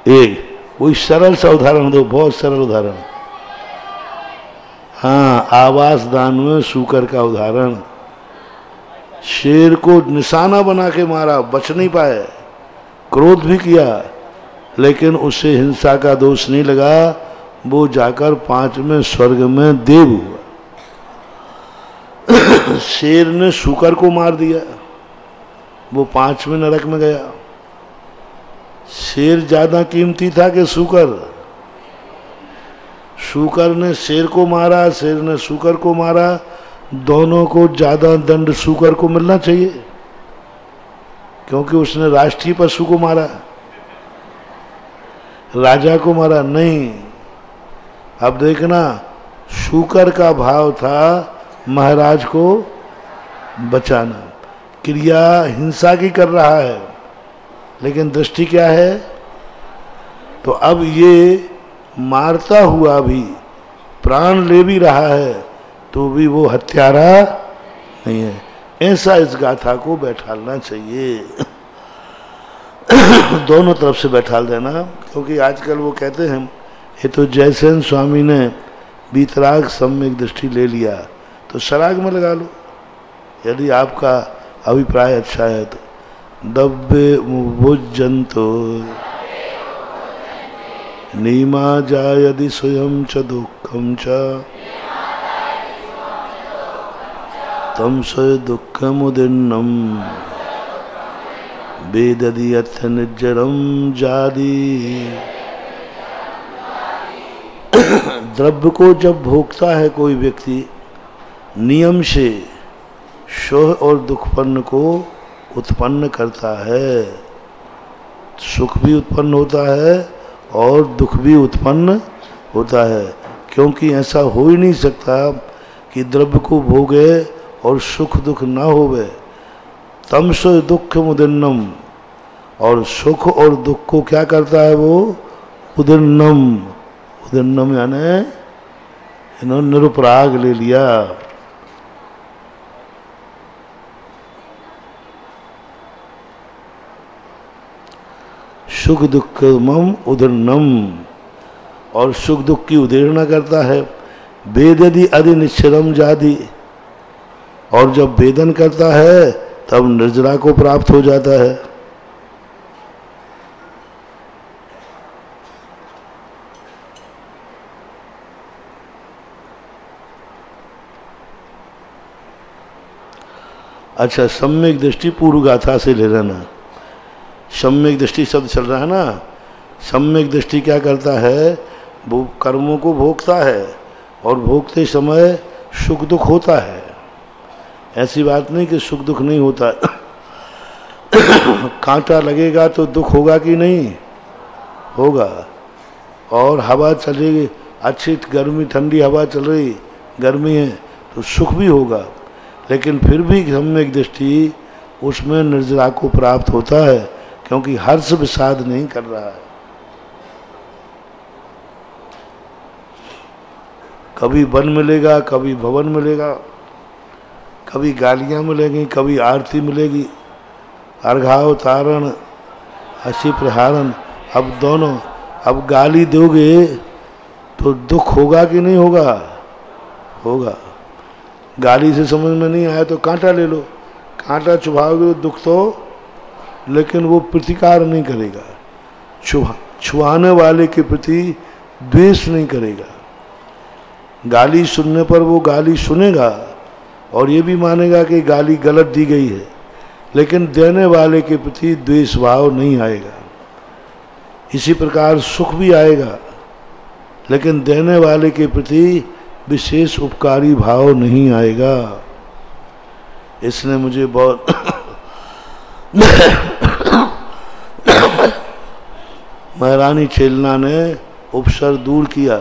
एक कोई सरल सा उदाहरण दो, बहुत सरल उदाहरण। हाँ, आवास दान में शूकर का उदाहरण। शेर को निशाना बना के मारा, बच नहीं पाए, क्रोध भी किया, लेकिन उसे हिंसा का दोष नहीं लगा, वो जाकर 5वें स्वर्ग में देव हुआ। शेर ने शूकर को मार दिया, वो 5वें नरक में गया। शेर ज्यादा कीमती था कि शूकर? शूकर ने शेर को मारा, शेर ने शूकर को मारा, दोनों को ज्यादा दंड शूकर को मिलना चाहिए, क्योंकि उसने राष्ट्रीय पशु को मारा, राजा को मारा नहीं। अब देखना, शूकर का भाव था महाराज को बचाना, क्रिया हिंसा की कर रहा है, लेकिन दृष्टि क्या है? तो अब ये मारता हुआ भी, प्राण ले भी रहा है, तो भी वो हत्यारा नहीं है। ऐसा इस गाथा को बैठालना चाहिए। दोनों तरफ से बैठाल देना, क्योंकि आजकल वो कहते हैं ये तो जयसेन स्वामी ने बीतराग सम्यक दृष्टि ले लिया, तो सराग में लगा लो, यदि आपका अभिप्राय अच्छा है तो। दब्बे मुभुजंतो नीमा जा यदि स्वयं च दुःखम च तम स्वय दुःखमुदीर्णम वेददि अथ निर्जरम जादी। द्रव्य को जब भोगता है कोई व्यक्ति, नियम से शोह और दुखपन्न को उत्पन्न करता है, सुख भी उत्पन्न होता है और दुख भी उत्पन्न होता है, क्योंकि ऐसा हो ही नहीं सकता कि द्रव्य को भोगे और सुख दुख ना होवे। तम सो दुख मुदीर्णम, और सुख और दुख को क्या करता है वो? उदीर्णम। उदीर्णम यानी इन्होंने निरुपराग ले लिया। सुख दुख मम उदीर्णम, और सुख दुख की उदीर्णा करता है। वेददि अधि निश्चरम जाति, और जब वेदन करता है तब निर्जरा को प्राप्त हो जाता है। अच्छा, सम्यक दृष्टि पूर्व गाथा से ले लेना। सम्यक दृष्टि शब्द चल रहा है ना, सम्यक दृष्टि क्या करता है? वो कर्मों को भोगता है और भोगते समय सुख दुख होता है। ऐसी बात नहीं कि सुख दुख नहीं होता। कांटा लगेगा तो दुख होगा कि नहीं? होगा। और हवा चलेगी, अच्छी गर्मी ठंडी हवा चल रही, गर्मी है तो सुख भी होगा। लेकिन फिर भी सम्यक दृष्टि उसमें निर्जरा को प्राप्त होता है, क्योंकि हर्ष विषाद नहीं कर रहा है। कभी वन मिलेगा, कभी भवन मिलेगा, कभी गालियां मिलेंगी, कभी आरती मिलेगी, अर्घावतारण, हंसी प्रहारण। अब दोनों, अब गाली दोगे तो दुख होगा कि नहीं होगा? होगा। गाली से समझ में नहीं आया तो कांटा ले लो, कांटा चुभाओगे तो दुख तो, लेकिन वो प्रतिकार नहीं करेगा, छुआने वाले के प्रति द्वेष नहीं करेगा। गाली सुनने पर वो गाली सुनेगा और ये भी मानेगा कि गाली गलत दी गई है, लेकिन देने वाले के प्रति द्वेष भाव नहीं आएगा। इसी प्रकार सुख भी आएगा, लेकिन देने वाले के प्रति विशेष उपकारी भाव नहीं आएगा। इसने मुझे बहुत महारानी छेलना ने उपसर दूर किया।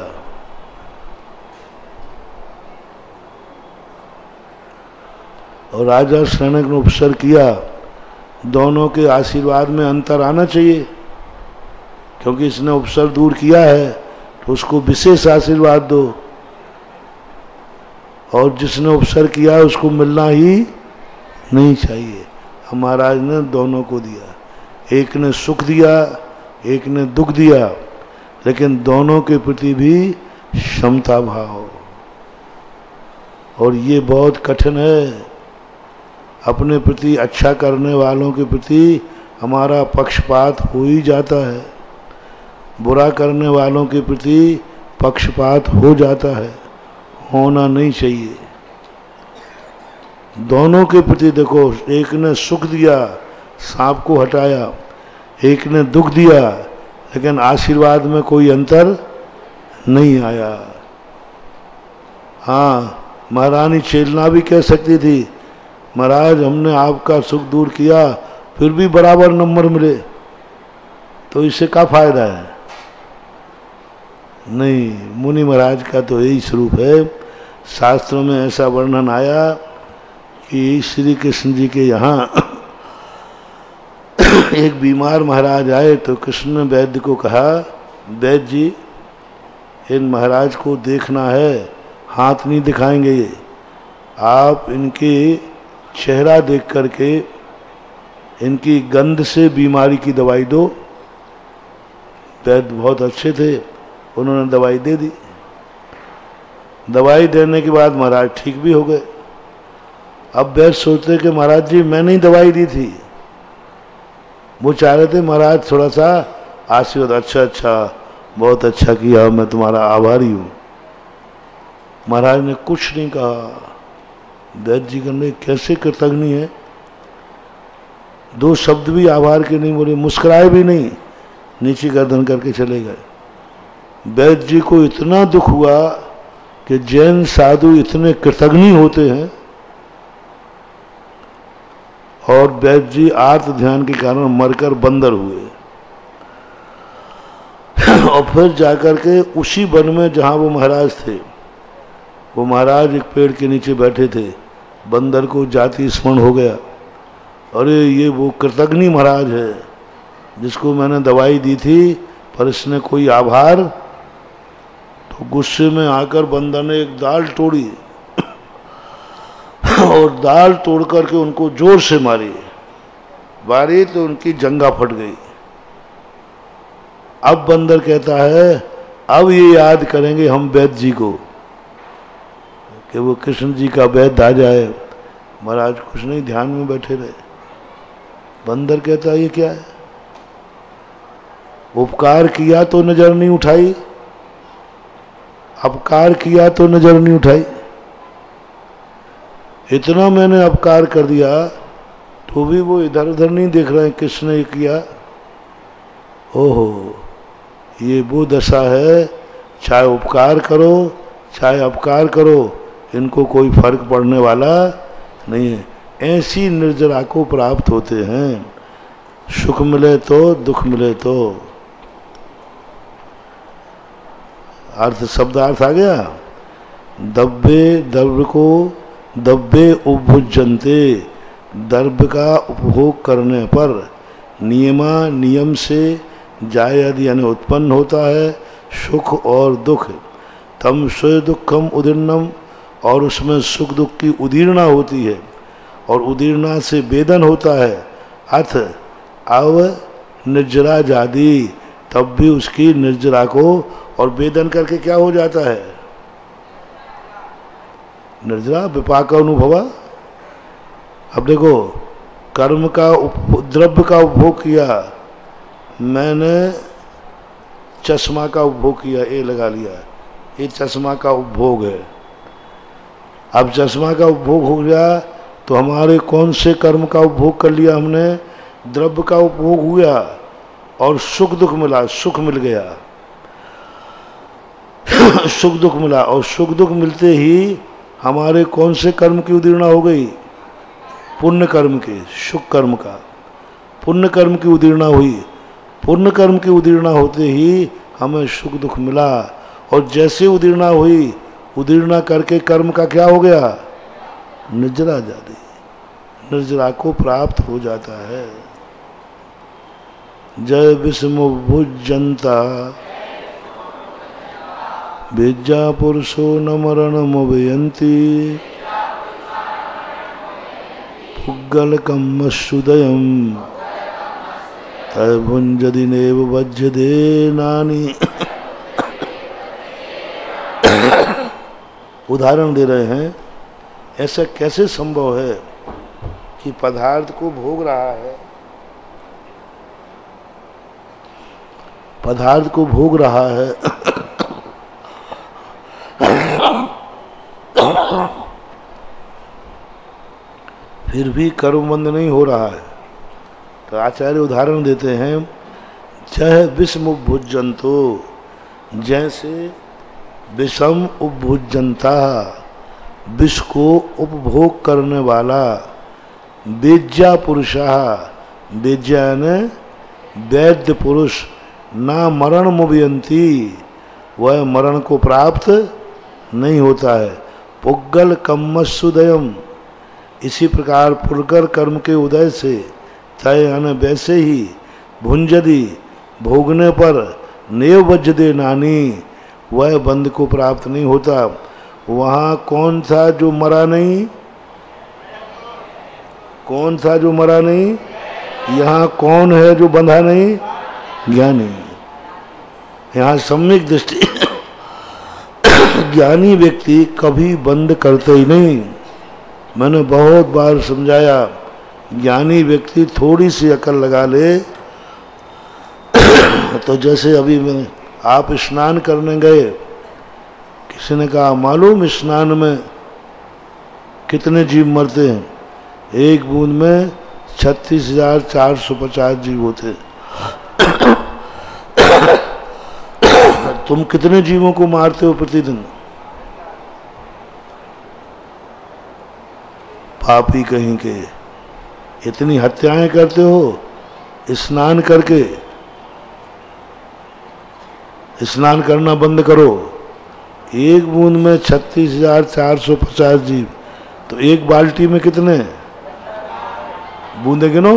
और राजा शनक ने उपसर किया। दोनों के आशीर्वाद में अंतर आना चाहिए, क्योंकि इसने उपसर दूर किया है तो उसको विशेष आशीर्वाद दो, और जिसने उपसर किया उसको मिलना ही नहीं चाहिए। महाराज ने दोनों को दिया, एक ने सुख दिया, एक ने दुख दिया, लेकिन दोनों के प्रति भी क्षमता भाव। और ये बहुत कठिन है। अपने प्रति अच्छा करने वालों के प्रति हमारा पक्षपात हो ही जाता है, बुरा करने वालों के प्रति पक्षपात हो जाता है, होना नहीं चाहिए। दोनों के प्रति देखो, एक ने सुख दिया, सांप को हटाया, एक ने दुख दिया, लेकिन आशीर्वाद में कोई अंतर नहीं आया। हाँ, महारानी छेलना भी कह सकती थी, महाराज हमने आपका सुख दूर किया फिर भी बराबर नंबर मिले, तो इससे क्या फायदा है? नहीं, मुनि महाराज का तो यही स्वरूप है। शास्त्रों में ऐसा वर्णन आया कि श्री कृष्ण जी के यहाँ एक बीमार महाराज आए तो कृष्ण ने वैद्य को कहा, वैद्य जी इन महाराज को देखना है, हाथ नहीं दिखाएंगे ये, आप इनके चेहरा देख करके इनकी गंध से बीमारी की दवाई दो। वैद्य बहुत अच्छे थे, उन्होंने दवाई दे दी। दवाई देने के बाद महाराज ठीक भी हो गए। अब वैद्य सोचते कि महाराज जी मैं नहीं दवाई दी थी, वो चाह रहे थे महाराज थोड़ा सा आशीर्वाद, अच्छा अच्छा बहुत अच्छा किया, मैं तुम्हारा आभारी हूँ। महाराज ने कुछ नहीं कहा। वैद्य जी करने कैसे कृतज्ञ है, दो शब्द भी आभार के नहीं बोले, मुस्कुराए भी नहीं, नीचे गर्दन करके चले गए। वैद्य जी को इतना दुख हुआ कि जैन साधु इतने कृतज्ञ होते हैं, और वैद्य जी आर्त ध्यान के कारण मरकर बंदर हुए। और फिर जाकर के उसी वन में जहाँ वो महाराज थे, वो महाराज एक पेड़ के नीचे बैठे थे, बंदर को जाति स्मरण हो गया, अरे ये वो कृतज्ञ महाराज है जिसको मैंने दवाई दी थी, पर इसने कोई आभार। तो गुस्से में आकर बंदर ने एक दाल तोड़ी और दाल तोड़ करके उनको जोर से मारी तो उनकी जंगा फट गई। अब बंदर कहता है, अब ये याद करेंगे हम वैद्य जी को कि वो कृष्ण जी का वैद्य आ जाए। महाराज कुछ नहीं, ध्यान में बैठे रहे। बंदर कहता है ये क्या है, उपकार किया तो नजर नहीं उठाई, अपकार किया तो नजर नहीं उठाई। इतना मैंने अपकार कर दिया तो भी वो इधर उधर नहीं देख रहे हैं किसने ये किया। ओहो, ये वो दशा है, चाहे उपकार करो चाहे अपकार करो, इनको कोई फर्क पड़ने वाला नहीं है। ऐसी निर्जरा को प्राप्त होते हैं, सुख मिले तो दुख मिले तो। अर्थ शब्दार्थ आ गया। दब्बे द्रव्य को दब्बे उपभुजन्ते, द्रव्य का उपभोग करने पर नियमा नियम से जायद यानी उत्पन्न होता है सुख और दुख। तम स्व दुखम उदीर्णम, और उसमें सुख दुख की उदीर्णा होती है और उदीर्णा से वेदन होता है। अथ अव निर्जरा जादी, तब भी उसकी निर्जरा को और वेदन करके क्या हो जाता है? निर्जरा विपाक अनुभवा। अब देखो, कर्म का द्रव्य का उपभोग किया, मैंने चश्मा का उपभोग किया, ये लगा लिया, ये चश्मा का उपभोग है। अब चश्मा का उपभोग हो गया तो हमारे कौन से कर्म का उपभोग कर लिया हमने? द्रव्य का उपभोग हुआ और सुख दुख मिला, सुख मिल गया सुख दुख मिला, और सुख दुख मिलते ही हमारे कौन से कर्म की उदीर्णा हो गई? पुण्य कर्म के, सुख कर्म का पुण्य कर्म की उदीर्णा हुई। पुण्य कर्म की उदीर्णा होते ही हमें सुख दुख मिला, और जैसे उदीर्णा हुई, उदीर्णा करके कर्म का क्या हो गया? निर्जरा जाती, निर्जरा को प्राप्त हो जाता है। जय विषम भुजंता विद्या पुरुषो न मरणम अभियंती, पुग्गल कम्मसुदयम् तैभुंजदि नेव वज्यदे नानी। उदाहरण दे रहे हैं, ऐसा कैसे संभव है कि पदार्थ को भोग रहा है, पदार्थ को भोग रहा है फिर भी कर्मबंध नहीं हो रहा है। तो आचार्य उदाहरण देते हैं, चाहे विषम उपभुजंतो, जैसे विषम उपभुजंता, विष को उपभोग करने वाला, वेज्या पुरुषा, वेज्या यानी वैद्य पुरुष, ना मरण मुभयंती, वह मरण को प्राप्त नहीं होता है। पुग्गल कम्मसुदयम, इसी प्रकार पुरकर कर्म के उदय से, तय यानी वैसे ही, भुंजदि भोगने पर, नेव वज्जदे नानी, वह बंध को प्राप्त नहीं होता। वहाँ कौन था जो मरा नहीं? कौन था जो मरा नहीं? यहाँ कौन है जो बंधा नहीं? ज्ञानी। यहाँ सम्यक दृष्टि ज्ञानी व्यक्ति कभी बंद करते ही नहीं। मैंने बहुत बार समझाया, ज्ञानी व्यक्ति थोड़ी सी अकल लगा ले तो जैसे अभी मैं आप स्नान करने गए, किसी ने कहा मालूम स्नान में कितने जीव मरते हैं? एक बूंद में 36,450 जीव होते। तुम कितने जीवों को मारते हो प्रतिदिन? पापी कहीं के, इतनी हत्याएं करते हो स्नान करके। स्नान करना बंद करो। एक बूंद में 36,450 जीव, तो एक बाल्टी में कितने बूंदे गिनो?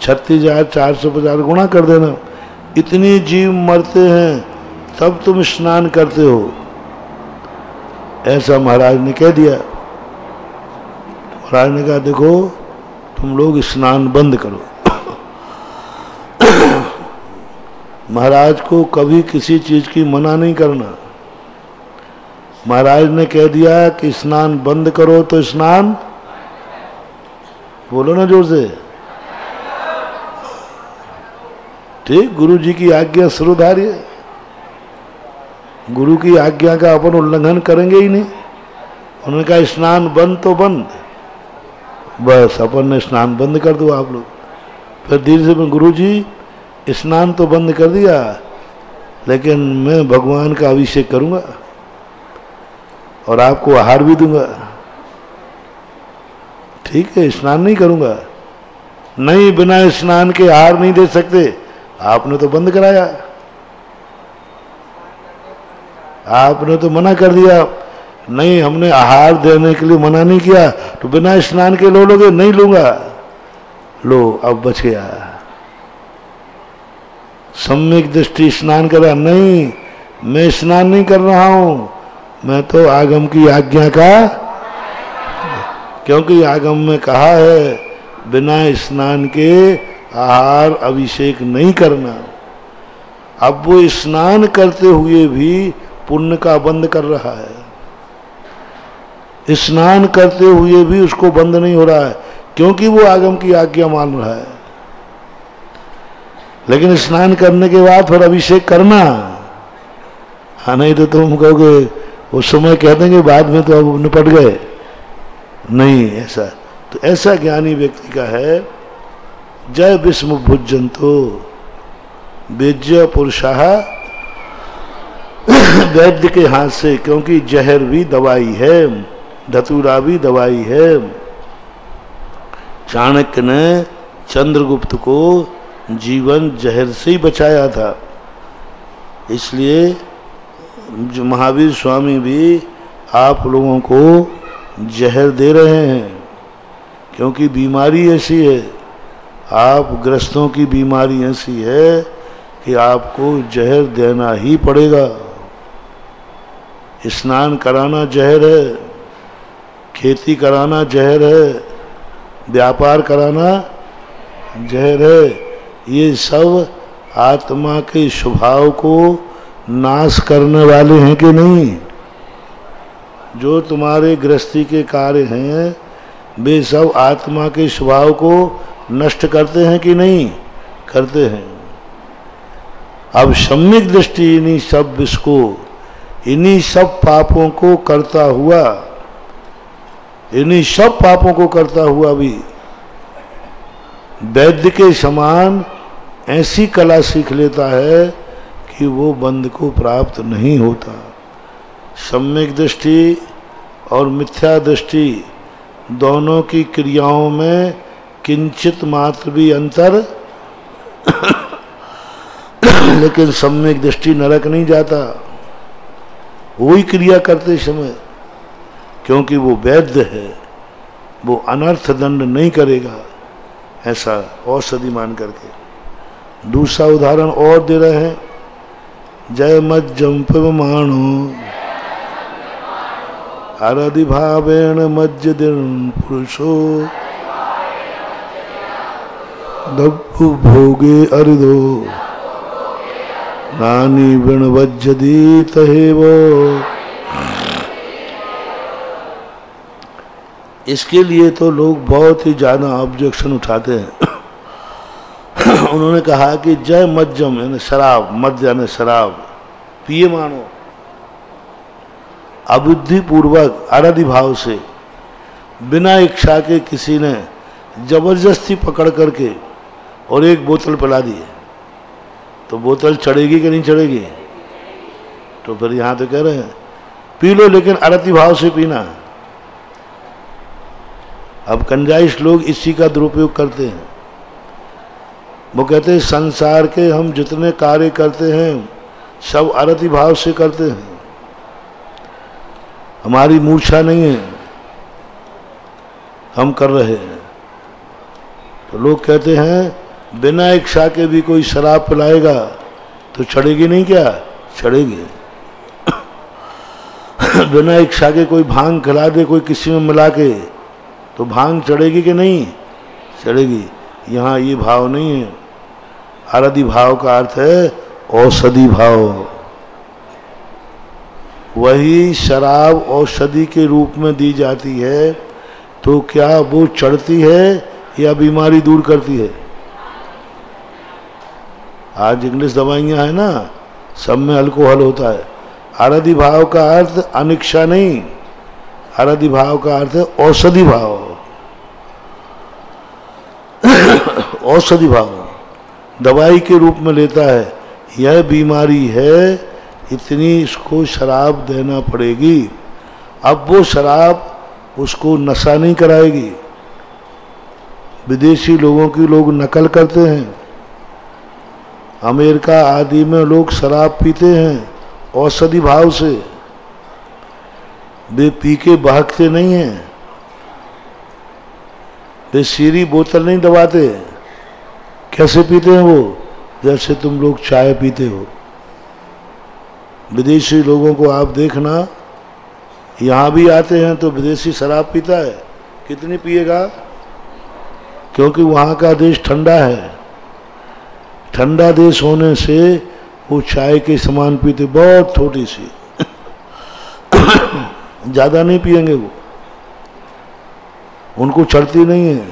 36,450 गुणा कर देना। इतनी जीव मरते हैं तब तुम स्नान करते हो, ऐसा महाराज ने कह दिया। महाराज ने कहा देखो तुम लोग स्नान बंद करो। महाराज को कभी किसी चीज की मना नहीं करना। महाराज ने कह दिया कि स्नान बंद करो तो स्नान, बोलो ना जोर से, ठीक। गुरु जी की आज्ञा सर्वधार्य, गुरु की आज्ञा का अपन उल्लंघन करेंगे ही नहीं। उन्होंने कहा स्नान बंद तो बंद, बस अपन ने स्नान बंद कर दो आप लोग। फिर धीरे से मैं, गुरु जी स्नान तो बंद कर दिया लेकिन मैं भगवान का अभिषेक करूंगा और आपको आहार भी दूंगा। ठीक है, स्नान नहीं करूंगा। नहीं, बिना स्नान के आहार नहीं दे सकते। आपने तो बंद कराया, आपने तो मना कर दिया। नहीं, हमने आहार देने के लिए मना नहीं किया, तो बिना स्नान के लो लोगे? नहीं लूंगा। लो, अब बच गया। सम्यक दृष्टि स्नान करा? नहीं, मैं स्नान नहीं कर रहा हूं, मैं तो आगम की आज्ञा का, क्योंकि आगम में कहा है बिना स्नान के आहार अभिषेक नहीं करना। अब वो स्नान करते हुए भी पुण्य का बंद कर रहा है, स्नान करते हुए भी उसको बंद नहीं हो रहा है, क्योंकि वो आगम की आज्ञा मान रहा है। लेकिन स्नान करने के बाद फिर अभिषेक करना, हाँ, नहीं तो तुम कहोगे उस समय कह देंगे बाद में तो अब निपट गए। नहीं, ऐसा तो ऐसा ज्ञानी व्यक्ति का है। जय विस्म भुजंतो वेज्य पुरुषाः, वैद्य के हाथ से, क्योंकि जहर भी दवाई है, धतूरा भी दवाई है। चाणक्य ने चंद्रगुप्त को जीवन जहर से ही बचाया था, इसलिए जो महावीर स्वामी भी आप लोगों को जहर दे रहे हैं, क्योंकि बीमारी ऐसी है, आप ग्रस्तों की बीमारी ऐसी है कि आपको जहर देना ही पड़ेगा। स्नान कराना जहर है, खेती कराना जहर है, व्यापार कराना जहर है। ये सब आत्मा के स्वभाव को नाश करने वाले हैं कि नहीं? जो तुम्हारे गृहस्थी के कार्य हैं वे सब आत्मा के स्वभाव को नष्ट करते हैं कि नहीं? करते हैं। अब सम्यक दृष्टि इन्हीं सब विष को, इन्हीं सब पापों को करता हुआ, इन्हीं सब पापों को करता हुआ भी वैद्य के समान ऐसी कला सीख लेता है कि वो बंध को प्राप्त नहीं होता। सम्यक दृष्टि और मिथ्या दृष्टि दोनों की क्रियाओं में किंचित मात्र भी अंतर लेकिन सम्यक दृष्टि नरक नहीं जाता वही क्रिया करते समय, क्योंकि वो वैद्य है, वो अनर्थ दंड नहीं करेगा, ऐसा औषधि मान करके। दूसरा उदाहरण और दे रहे हैं, जय मज्जम पिबमाणो आराधि भावेण मज्जदिन पुरुषो दब्बु भोगे अरिदो नानी विण वज्जदी तहेवो। इसके लिए तो लोग बहुत ही ज्यादा ऑब्जेक्शन उठाते हैं। उन्होंने कहा कि जय मज्जम यानी शराब, मद्य यानी शराब पिए मानो, अबुद्धि पूर्वक आराधि भाव से बिना इच्छा के किसी ने जबरदस्ती पकड़ करके और एक बोतल पिला दी, तो बोतल चढ़ेगी कि नहीं चढ़ेगी? तो फिर यहां तो कह रहे हैं पी लो, लेकिन आराधि भाव से पीना। अब कंजाइश लोग इसी का दुरुपयोग करते हैं। वो कहते हैं संसार के हम जितने कार्य करते हैं सब आरती भाव से करते हैं, हमारी मूर्छा नहीं है, हम कर रहे हैं। तो लोग कहते हैं बिना इच्छा के भी कोई शराब पिलाएगा तो चढ़ेगी नहीं? क्या चढ़ेगी? बिना इच्छा के कोई भांग खिला दे कोई किसी में मिला के, तो भांग चढ़ेगी कि नहीं? चढ़ेगी। यहाँ ये भाव नहीं है। आराधि भाव का अर्थ है औषधि भाव। वही शराब औषधि के रूप में दी जाती है, तो क्या वो चढ़ती है या बीमारी दूर करती है? आज इंग्लिश दवाइयां है ना, सब में अल्कोहल होता है। आराधि भाव का अर्थ अनिच्छा नहीं, आराधि भाव का अर्थ है औषधि भाव। औषधि भाव दवाई के रूप में लेता है, यह बीमारी है, इतनी इसको शराब देना पड़ेगी। अब वो शराब उसको नशा नहीं कराएगी। विदेशी लोगों की लोग नकल करते हैं, अमेरिका आदि में लोग शराब पीते हैं औषधि भाव से। वे पी के बहकते नहीं हैं, वे सीरी बोतल नहीं दबाते। कैसे पीते हैं वो? जैसे तुम लोग चाय पीते हो। विदेशी लोगों को आप देखना, यहाँ भी आते हैं तो विदेशी शराब पीता है, कितनी पिएगा? क्योंकि वहाँ का देश ठंडा है, ठंडा देश होने से वो चाय के समान पीते, बहुत थोड़ी सी ज़्यादा नहीं पिएंगे वो, उनको चढ़ती नहीं है।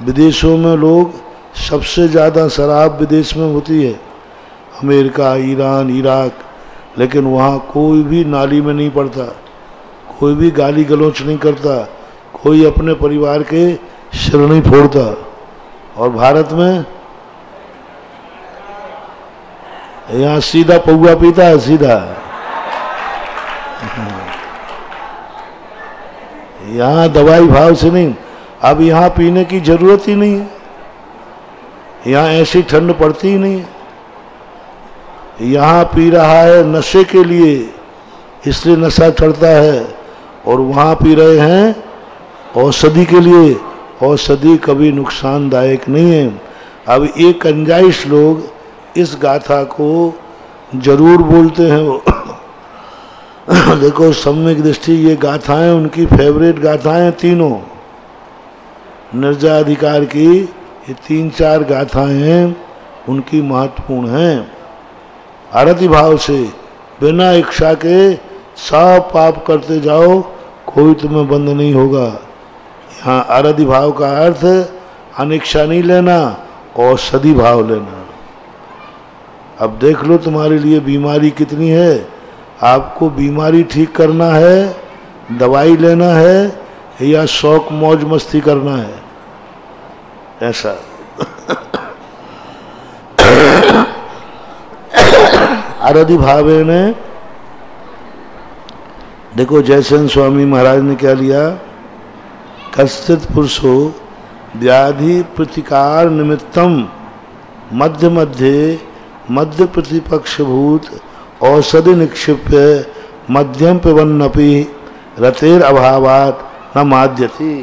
विदेशों में लोग सबसे ज़्यादा शराब विदेश में होती है, अमेरिका, ईरान, इराक, लेकिन वहाँ कोई भी नाली में नहीं पड़ता, कोई भी गाली गलौच नहीं करता, कोई अपने परिवार के सिर नहीं फोड़ता। और भारत में यहाँ सीधा पौआ पीता है, सीधा। यहाँ दवाई भाव से नहीं, अब यहाँ पीने की जरूरत ही नहीं है, यहाँ ऐसी ठंड पड़ती ही नहीं है। यहाँ पी रहा है नशे के लिए, इसलिए नशा चढ़ता है, और वहाँ पी रहे हैं औषधि के लिए। औषधि कभी नुकसानदायक नहीं है। अब एक कंजाइश लोग इस गाथा को जरूर बोलते हैं वो देखो, सम्यक दृष्टि ये गाथाएं उनकी फेवरेट गाथाएं तीनों। निर्जराधिकार की ये 3-4 गाथाएं हैं, उनकी महत्वपूर्ण हैं। आरती भाव से बिना इच्छा के सब पाप करते जाओ, कोई तुम्हें बंद नहीं होगा। यहाँ आरती भाव का अर्थ अनिच्छा नहीं लेना और सदी भाव लेना। अब देख लो तुम्हारे लिए बीमारी कितनी है, आपको बीमारी ठीक करना है, दवाई लेना है या शौक मौज मस्ती करना है, ऐसा आरती भावे ने देखो जयसेन स्वामी महाराज ने क्या लिया, कश्चित पुरुषो व्याधि प्रतिकार निमित्तम मध्य मध्य मध्य प्रतिपक्षभूत औषधि निक्षिप्य मध्यम पिबन्नपि रतेर अभावात न माद्यति।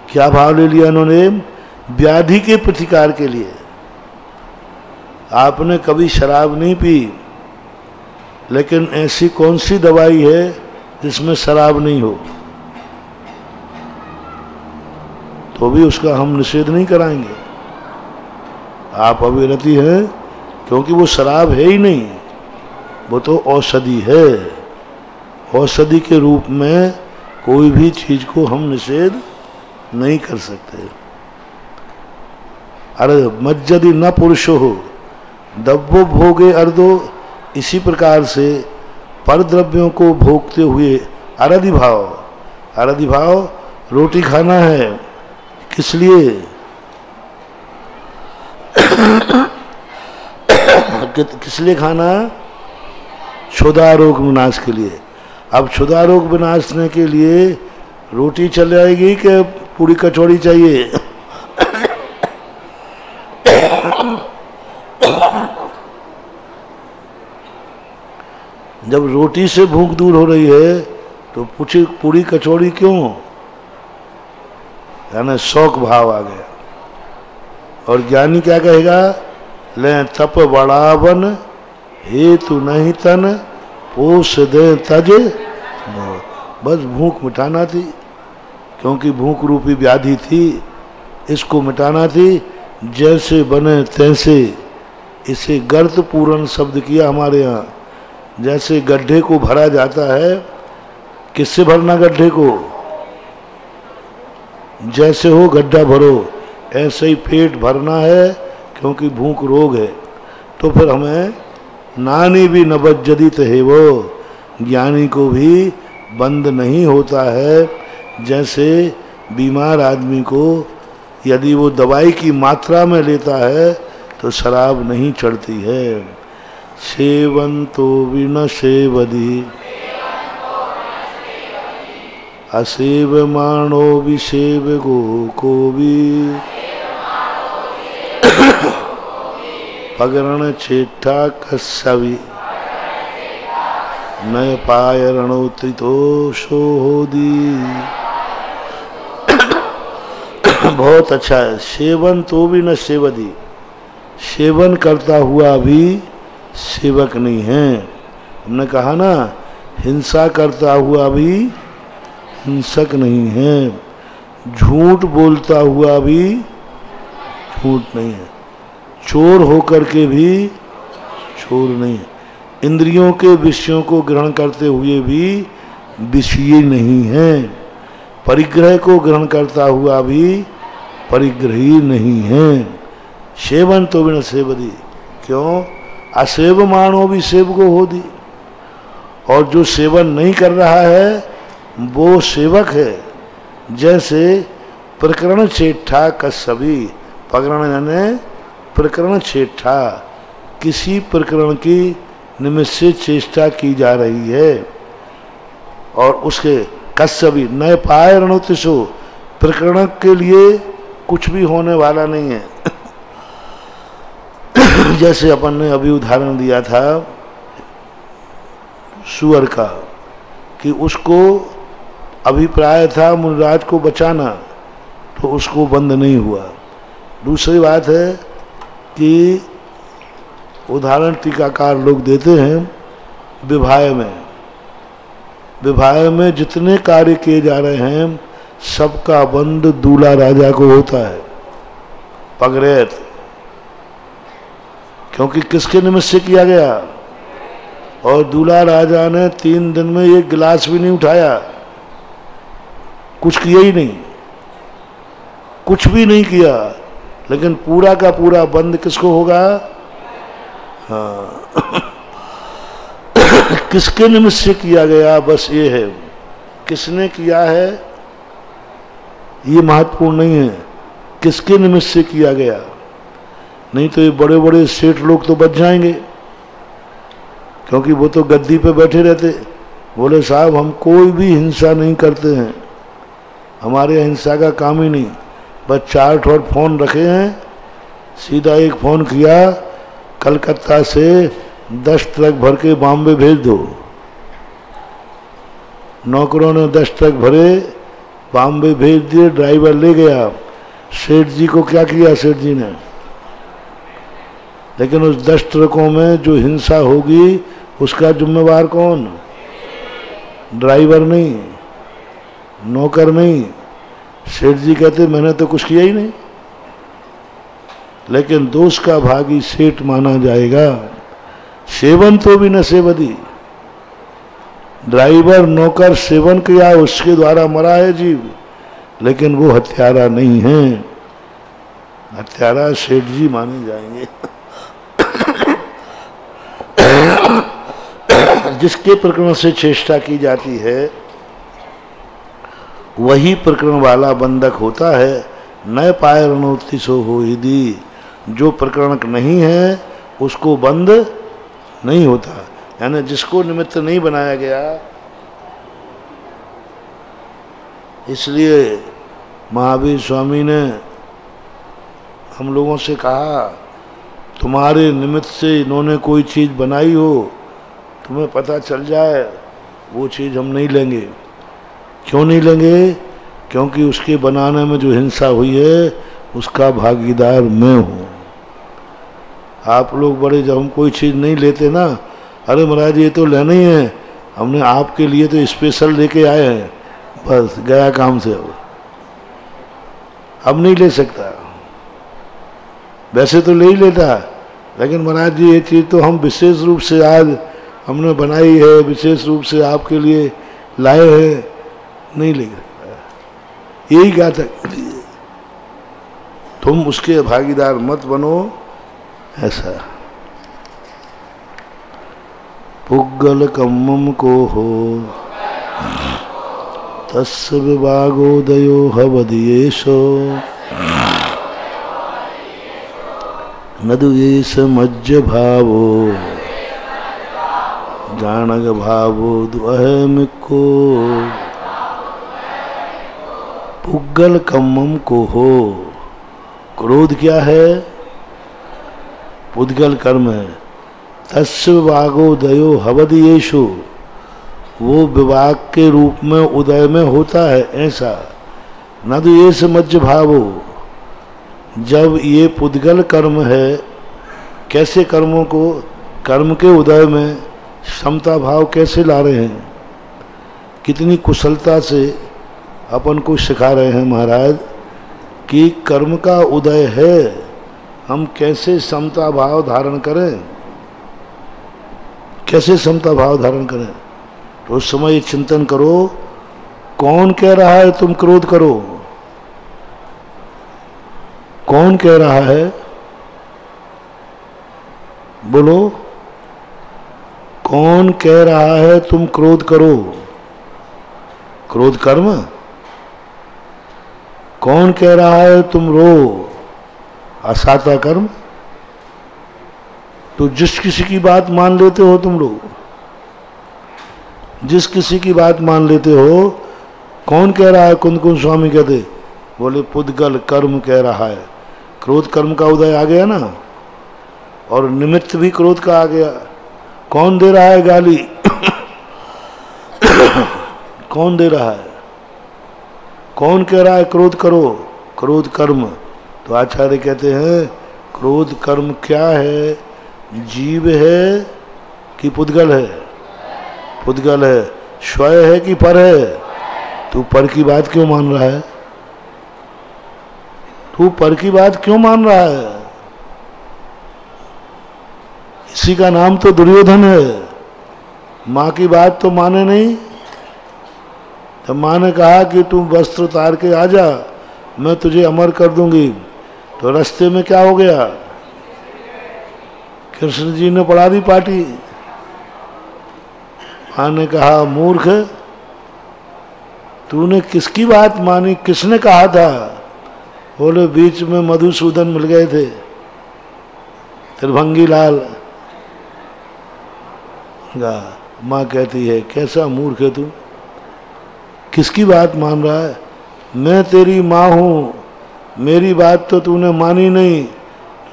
क्या भाव ले लिया इन्होंने? व्याधि के प्रतिकार के लिए। आपने कभी शराब नहीं पी, लेकिन ऐसी कौन सी दवाई है जिसमें शराब नहीं हो, तो भी उसका हम निषेध नहीं कराएंगे। आप अविरति हैं, क्योंकि वो शराब है ही नहीं, वो तो औषधि है। औषधि के रूप में कोई भी चीज को हम निषेध नहीं कर सकते। अरे मज्जदि न पुरुषो हो दब्बो भोगे अर्दो, इसी प्रकार से पर द्रव्यों को भोगते हुए आरती भाव। आरती भाव रोटी खाना है, किस लिए? किस लिए खाना? क्षुधा रोग विनाश के लिए। अब क्षुधा रोग विनाशने के लिए रोटी चल जाएगी कि पूरी कचौड़ी चाहिए? जब रोटी से भूख दूर हो रही है तो पूरी कचौड़ी क्यों? यानी शौक भाव आ गया। और ज्ञानी क्या कहेगा? ले तप बढ़ावन हेतु नहीं तन पोष दे तज। बस भूख मिटाना थी, क्योंकि भूख रूपी व्याधि थी, इसको मिटाना थी। जैसे बने तैसे, इसे गर्त पूर्ण शब्द किया हमारे यहाँ। जैसे गड्ढे को भरा जाता है, किससे भरना गड्ढे को? जैसे हो गड्ढा भरो, ऐसे ही पेट भरना है, क्योंकि भूख रोग है। तो फिर हमें नानी भी नबज्जदित है, वो ज्ञानी को भी बंद नहीं होता है। जैसे बीमार आदमी को यदि वो दवाई की मात्रा में लेता है तो शराब नहीं चढ़ती है। सेवन तो विन सेवदी असेव माणो विसेव गो को भी पगरण छेठा कस्सवी नय पाय रणोत्रितोषो होदी। बहुत अच्छा है। सेवन तो भी न सेवदी, सेवन करता हुआ भी सेवक नहीं है। हमने कहा ना, हिंसा करता हुआ भी हिंसक नहीं है, झूठ बोलता हुआ भी झूठ नहीं है, चोर होकर के भी चोर नहीं है, इंद्रियों के विषयों को ग्रहण करते हुए भी विषयी नहीं है, परिग्रह को ग्रहण करता हुआ भी परिग्रही नहीं है। सेवन तो बिना सेवदी, क्यों? असेव मानो भी सेवको होदी। और जो सेवन नहीं कर रहा है वो सेवक है। जैसे प्रकरण छेठा कस्सबी, प्रकरण यानी प्रकरण छेठा, किसी प्रकरण की निमित्त से चेष्टा की जा रही है और उसके कस्सबी नए पाए रणोतिशो, प्रकरण के लिए कुछ भी होने वाला नहीं है। जैसे अपन ने अभी उदाहरण दिया था सुअर का, कि उसको अभिप्राय था मुनिराज को बचाना, तो उसको बंद नहीं हुआ। दूसरी बात है कि उदाहरण टीकाकार लोग देते हैं विवाह में जितने कार्य किए जा रहे हैं सबका बंद दूल्हा राजा को होता है, पगरेत, क्योंकि किसके निमित्त से किया गया। और दूल्हा राजा ने 3 दिन में एक गिलास भी नहीं उठाया, कुछ किया ही नहीं, कुछ भी नहीं किया, लेकिन पूरा का पूरा बंद किसको होगा? हाँ किसके निमित्त से किया गया, बस ये है, किसने किया है ये महत्वपूर्ण नहीं है, किसके निमित्त से किया गया। नहीं तो ये बड़े बड़े सेठ लोग तो बच जाएंगे, क्योंकि वो तो गद्दी पे बैठे रहते, बोले साहब हम कोई भी हिंसा नहीं करते हैं, हमारे हिंसा का काम ही नहीं, बस 4 ठोर फोन रखे हैं, सीधा एक फोन किया कलकत्ता से 10 ट्रक भर के बॉम्बे भेज दो। नौकरों ने 10 ट्रक भरे बॉम्बे भेज दिए, ड्राइवर ले गया। सेठ जी को क्या किया सेठ जी ने? लेकिन उस 10 ट्रकों में जो हिंसा होगी उसका जिम्मेवार कौन? ड्राइवर नहीं, नौकर नहीं। सेठ जी कहते मैंने तो कुछ किया ही नहीं, लेकिन दोष का भागी सेठ माना जाएगा। सेवन तो भी न सेवदी, ड्राइवर नौकर सेवन किया, उसके द्वारा मरा है जीव, लेकिन वो हत्यारा नहीं है, हत्यारा सेठ जी माने जाएंगे। जिसके प्रकरण से चेष्टा की जाती है वही प्रकरण वाला बंधक होता है। नए पाए रणोत्तिसो हो हिदी, जो प्रकरण नहीं है उसको बंद नहीं होता, यानी जिसको निमित्त नहीं बनाया गया। इसलिए महावीर स्वामी ने हम लोगों से कहा, तुम्हारे निमित्त से इन्होंने कोई चीज़ बनाई हो, तुम्हें पता चल जाए, वो चीज़ हम नहीं लेंगे। क्यों नहीं लेंगे? क्योंकि उसके बनाने में जो हिंसा हुई है उसका भागीदार मैं हूँ। आप लोग बड़े, जब हम कोई चीज़ नहीं लेते ना, अरे महाराज ये तो लेना ही है, हमने आपके लिए तो स्पेशल लेके आए हैं, बस गया काम से। अब नहीं ले सकता, वैसे तो ले ही लेता, लेकिन महाराज जी ये चीज़ तो हम विशेष रूप से आज हमने बनाई है, विशेष रूप से आपके लिए लाए हैं, नहीं ले सकता। यही कहा था, तुम उसके भागीदार मत बनो, ऐसा। पुग्गल कम्मम को हो तस्य विभागोदयो हवदियेशो नदुयेश मज्ज भावो जानग भावो दुअहमिको। पुग्गल कम्मम को हो, क्रोध क्या है? पुद्गल कर्म है। तस्य वागोदयो हवदियेषु, वो विभाग के रूप में उदय में होता है, ऐसा न तो ये समझ भावो। जब ये पुद्गल कर्म है, कैसे कर्मों को, कर्म के उदय में समता भाव कैसे ला रहे हैं, कितनी कुशलता से अपन को सिखा रहे हैं महाराज कि कर्म का उदय है, हम कैसे समता भाव धारण करें, कैसे समता भाव धारण करें। तो उस समय चिंतन करो, कौन कह रहा है तुम क्रोध करो, कौन कह रहा है, बोलो, कौन कह रहा है तुम क्रोध करो। क्रोध कर्म। कौन कह रहा है तुम रो, असाता कर्म। तो जिस किसी की बात मान लेते हो तुम लोग, जिस किसी की बात मान लेते हो, कौन कह रहा है, कुंद कुंद स्वामी कहते, बोले पुद्गल कर्म कह रहा है। क्रोध कर्म का उदय आ गया ना, और निमित्त भी क्रोध का आ गया। कौन दे रहा है गाली कौन दे रहा है, कौन कह रहा है क्रोध करो, क्रोध कर्म। तो आचार्य कहते हैं क्रोध कर्म क्या है, जीव है कि पुद्गल है, पुद्गल है, स्वयं है कि पर है। तू पर की बात क्यों मान रहा है, तू पर की बात क्यों मान रहा है। इसी का नाम तो दुर्योधन है। माँ की बात तो माने नहीं, तब माँ ने कहा कि तू वस्त्र उतार के आ जा, मैं तुझे अमर कर दूंगी। तो रास्ते में क्या हो गया, कृष्ण जी ने पड़ा दी पार्टी। माँ ने कहा मूर्ख, तूने किसकी बात मानी, किसने कहा था। बोले बीच में मधुसूदन मिल गए थे, त्रिभंगी लाल। माँ कहती है कैसा मूर्ख है तू, किसकी बात मान रहा है। मैं तेरी माँ हूँ, मेरी बात तो तूने मानी नहीं,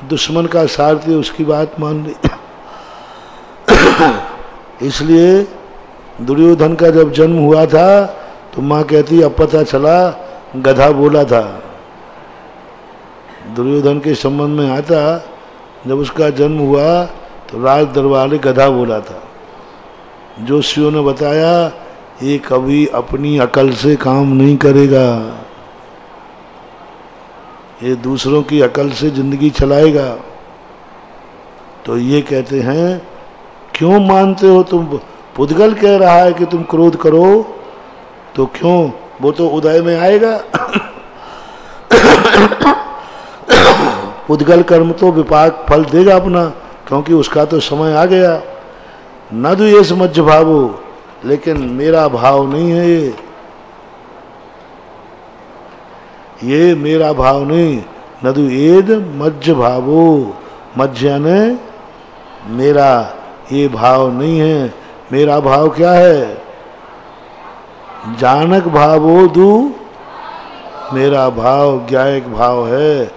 दुश्मन का सारथी उसकी बात मान ली। इसलिए दुर्योधन का जब जन्म हुआ था तो माँ कहती अब पता चला गधा बोला था। दुर्योधन के संबंध में आता, जब उसका जन्म हुआ तो राज दरबार ने गधा बोला था। जोशियों ने बताया ये कभी अपनी अकल से काम नहीं करेगा, ये दूसरों की अकल से जिंदगी चलाएगा। तो ये कहते हैं क्यों मानते हो तुम, पुद्गल कह रहा है कि तुम क्रोध करो, तो क्यों, वो तो उदय में आएगा। पुद्गल कर्म तो विपाक फल देगा अपना, क्योंकि उसका तो समय आ गया। न तो ये समझ भावो, लेकिन मेरा भाव नहीं है ये मेरा भाव नहीं। नदु एद मज्ज भावो, मज्ज ने मेरा, ये भाव नहीं है। मेरा भाव क्या है, जानक भावो दू, मेरा भाव ज्ञायक भाव है।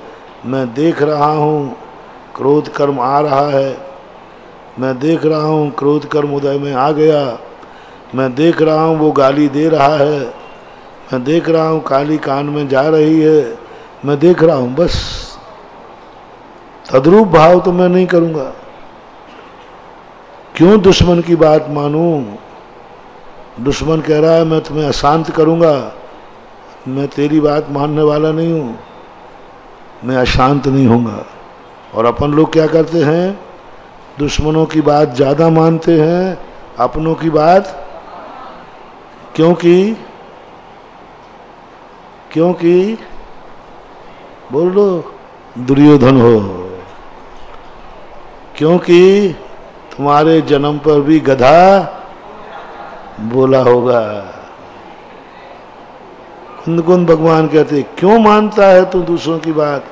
मैं देख रहा हूँ क्रोध कर्म आ रहा है, मैं देख रहा हूँ क्रोध कर्म उदय में आ गया, मैं देख रहा हूँ वो गाली दे रहा है, मैं देख रहा हूँ काली कान में जा रही है, मैं देख रहा हूँ, बस। तद्रूप भाव तो मैं नहीं करूँगा। क्यों दुश्मन की बात मानूं। दुश्मन कह रहा है मैं तुम्हें अशांत करूँगा, मैं तेरी बात मानने वाला नहीं हूँ, मैं अशांत नहीं होऊंगा। और अपन लोग क्या करते हैं, दुश्मनों की बात ज़्यादा मानते हैं, अपनों की बात, क्योंकि बोल लो दुर्योधन हो, क्योंकि तुम्हारे जन्म पर भी गधा बोला होगा। कुंद भगवान कहते क्यों मानता है तू दूसरों की बात,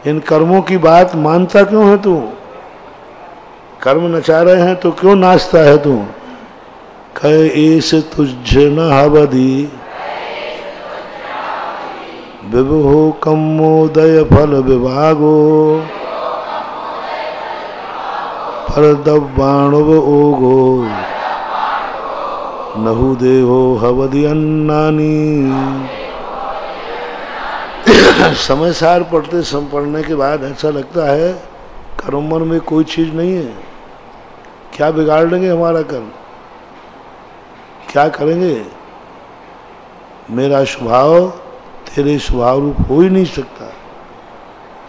इन कर्मों की बात मानता क्यों है तू। कर्म नचा रहे हैं तो क्यों नाचता है तू। कहे ऐस तुझ न हवधि विभो कमोदय फल विभागो, फल दबाणव ओगो नहु देहो हवदि अन्नानी। समय सार पढ़ने के बाद ऐसा लगता है कर्म में कोई चीज नहीं है। क्या बिगाड़ लेंगे हमारा कर्म, क्या करेंगे? मेरा स्वभाव तेरे स्वभाव रूप हो ही नहीं सकता।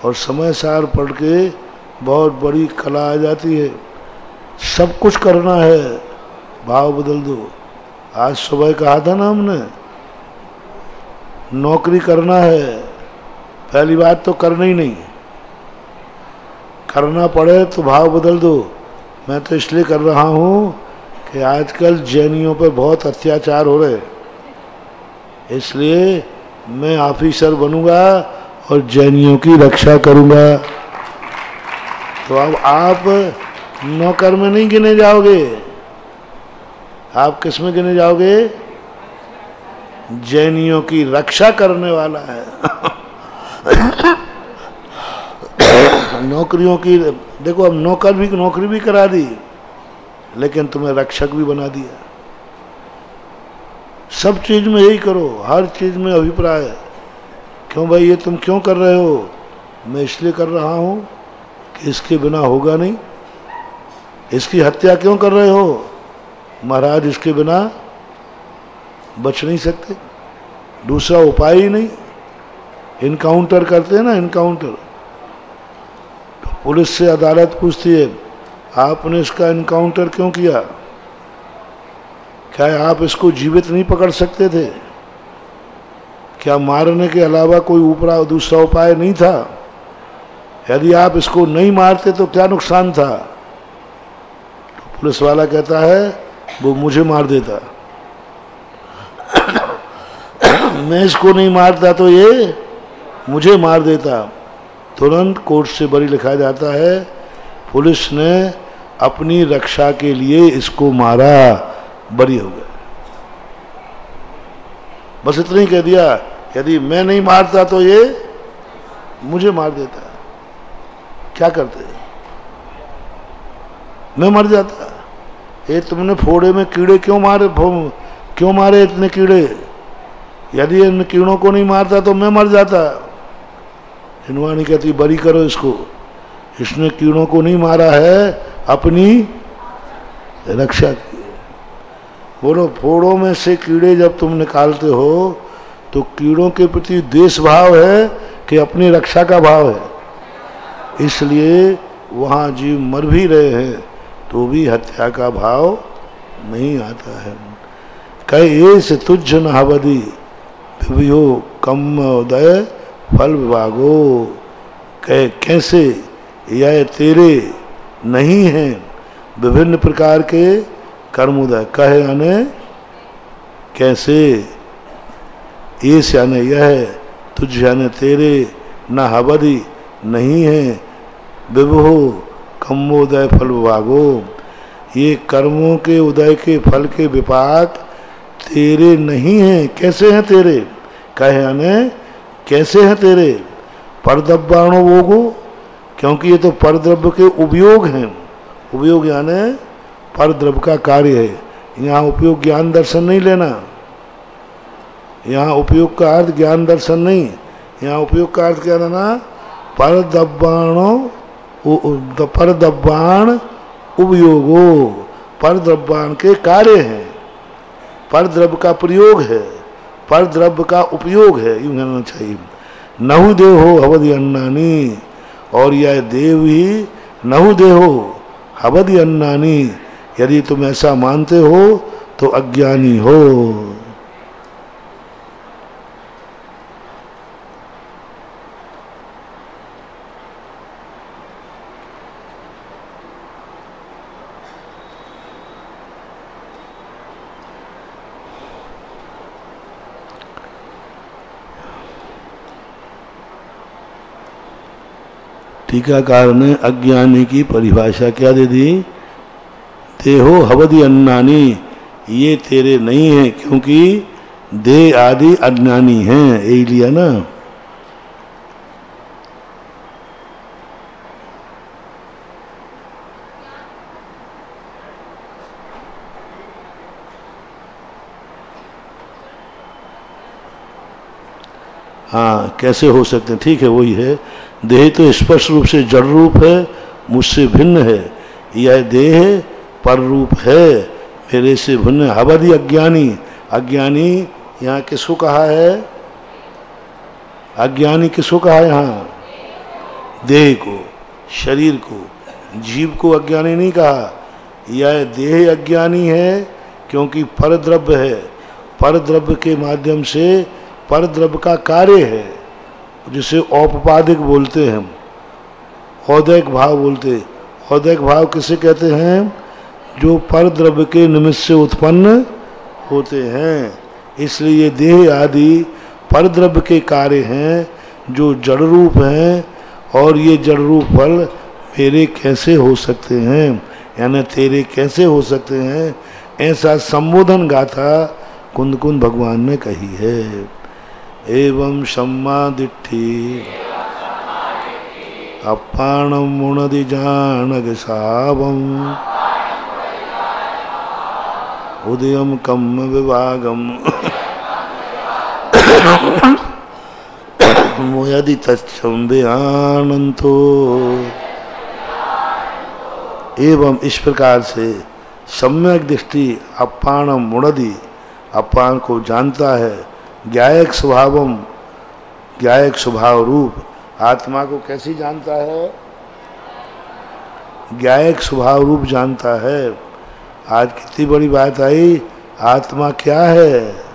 और समय सार पढ़ के बहुत बड़ी कला आ जाती है। सब कुछ करना है, भाव बदल दो। आज सुबह कहा था ना हमने, नौकरी करना है, पहली बात तो करना ही नहीं, करना पड़े तो भाव बदल दो। मैं तो इसलिए कर रहा हूँ कि आजकल जैनियों पर बहुत अत्याचार हो रहे, इसलिए मैं ऑफिसर बनूंगा और जैनियों की रक्षा करूंगा। तो अब आप नौकर में नहीं गिने जाओगे, आप किस में गिने जाओगे? जैनियों की रक्षा करने वाला है। नौकरियों की देखो, अब नौकरी भी करा दी, लेकिन तुम्हें रक्षक भी बना दिया। सब चीज में यही करो, हर चीज में अभिप्राय। क्यों भाई ये तुम क्यों कर रहे हो? मैं इसलिए कर रहा हूं कि इसके बिना होगा नहीं। इसकी हत्या क्यों कर रहे हो? महाराज इसके बिना बच नहीं सकते, दूसरा उपाय ही नहीं। इनकाउंटर करते हैं ना, इनकाउंटर। तो पुलिस से अदालत पूछती है आपने इसका इनकाउंटर क्यों किया? क्या आप इसको जीवित नहीं पकड़ सकते थे? क्या मारने के अलावा कोई दूसरा उपाय नहीं था? यदि आप इसको नहीं मारते तो क्या नुकसान था? तो पुलिस वाला कहता है वो मुझे मार देता। मैं इसको नहीं मारता तो ये मुझे मार देता। तुरंत कोर्ट से बरी लिखा जाता है, पुलिस ने अपनी रक्षा के लिए इसको मारा, बरी हो गया। बस इतना ही कह दिया, यदि मैं नहीं मारता तो ये मुझे मार देता। क्या करते? मैं मर जाता। ये तुमने फोड़े में कीड़े क्यों मारे इतने कीड़े? यदि इन कीड़ों को नहीं मारता तो मैं मर जाता। हिनवानी कहती बरी करो इसको, इसने कीड़ों को नहीं मारा है, अपनी रक्षा की। बोलो, फोड़ों में से कीड़े जब तुम निकालते हो तो कीड़ों के प्रति द्वेष भाव है कि अपनी रक्षा का भाव है? इसलिए वहाँ जीव मर भी रहे हैं तो भी हत्या का भाव नहीं आता है। कहे से तुझ न हवदी विभो कम उदय फल विभागो। कहे कैसे यह तेरे नहीं हैं विभिन्न प्रकार के कर्म उदय। कहे यानी कैसे, ये से यानी यह, तुझ यानी तेरे, न हवदी नहीं है, विभो कम्मोदय फल विभागो। ये कर्मों के उदय के फल के विपाक तेरे नहीं हैं। कैसे हैं तेरे? कहे यानी कैसे हैं तेरे? परद्रव्याणो भोगो, क्योंकि ये तो परद्रव्य के उपयोग हैं। उपयोग यानी परद्रव्य का कार्य है। यहाँ उपयोग ज्ञान दर्शन नहीं लेना, यहाँ उपयोग का अर्थ ज्ञान दर्शन नहीं, यहाँ उपयोग का अर्थ क्या लेना? परद्रव्याण उपयोगो, परद्रव्याण के कार्य हैं, परद्रव्य का प्रयोग है, परद्रव्य का उपयोग है, यूं कहना चाहिए। नहु देहो हवदि अन्नानी, और यह देव ही नहु देहो हवदि अन्नानी। यदि तुम ऐसा मानते हो तो अज्ञानी हो। टीकाकार ने अज्ञानी की परिभाषा क्या दे दी? देहो हवदि अन्नानी, ये तेरे नहीं है क्योंकि देह आदि अज्ञानी हैं। यही लिया ना। हाँ, कैसे हो सकते हैं? ठीक है, वही है। देह तो स्पष्ट रूप से जड़ रूप है, मुझसे भिन्न है। यह देह पर रूप है, मेरे से भिन्न है। हवदि अज्ञानी, अज्ञानी यहाँ किसको कहा है? अज्ञानी किसको कहा है यहाँ? देह को, शरीर को। जीव को अज्ञानी नहीं कहा। यह देह अज्ञानी है क्योंकि परद्रव्य है, परद्रव्य के माध्यम से परद्रव्य का कार्य है, जिसे औपपादिक बोलते हैं, औदैक भाव बोलते हैं। औदैक भाव किसे कहते हैं? जो परद्रव्य के निमित्त से उत्पन्न होते हैं। इसलिए देह आदि परद्रव्य के कार्य हैं जो जड़ रूप हैं, और ये जड़ रूप फल मेरे कैसे हो सकते हैं, यानी तेरे कैसे हो सकते हैं, ऐसा संबोधन गाथा कुंद कुंद भगवान ने कही है। एवं सम्मादिट्ठी अपाणम मुणदि जानग सावम उदयम कम्म विभागम मोयदि तच्छम बेआनंतो। एवं इस प्रकार से सम्यक दृष्टि अपाणम मुणदि, अपान को जानता है, ज्ञायक स्वभावम, ज्ञायक स्वभाव रूप आत्मा को कैसी जानता है? ज्ञायक स्वभाव रूप जानता है। आज कितनी बड़ी बात आई, आत्मा क्या है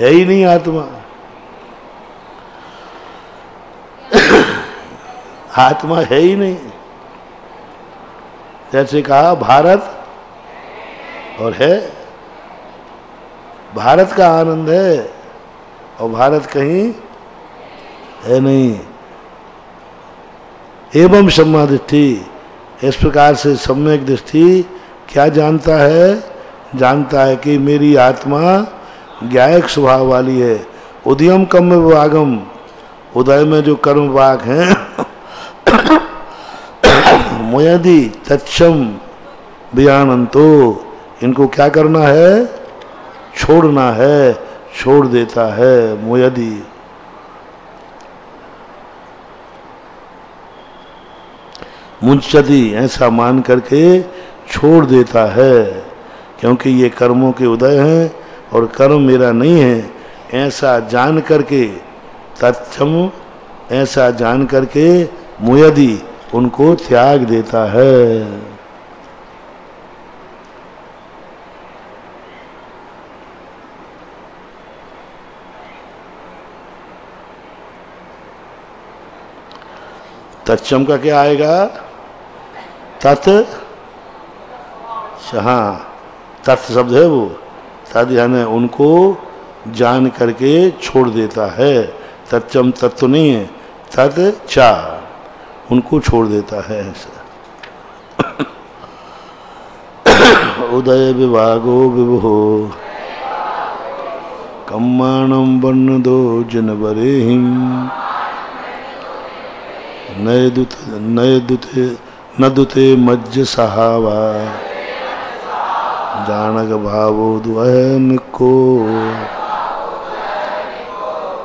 ही नहीं आत्मा। आत्मा है ही नहीं। जैसे कहा भारत और है, भारत का आनंद है और भारत कहीं है नहीं। एवं सम्मा दृष्टि, इस प्रकार से सम्यक दृष्टि क्या जानता है? जानता है कि मेरी आत्मा ज्ञायक स्वभाव वाली है। उदयम कर्म विभागम, उदय में जो कर्म विभाग हैं, मोयदि तत्सम व्यानंतो, इनको क्या करना है? छोड़ना है, छोड़ देता है। मोयदि मुंचति, ऐसा मान करके छोड़ देता है, क्योंकि ये कर्मों के उदय हैं और कर्म मेरा नहीं है, ऐसा जान करके, तत्सम ऐसा जान करके मुयदि उनको त्याग देता है। तत्सम का क्या आएगा? तत्, हाँ, तत् शब्द है वो, तद यानी उनको जान करके छोड़ देता है। तत्सम तत्व नहीं है, तत् चा, उनको छोड़ देता है ऐसा। उदय विभागो विभो कम्माणम वर्ण दो जन बरेहिम नदुते मज्ज सहावा जानक भावो दुअहम को।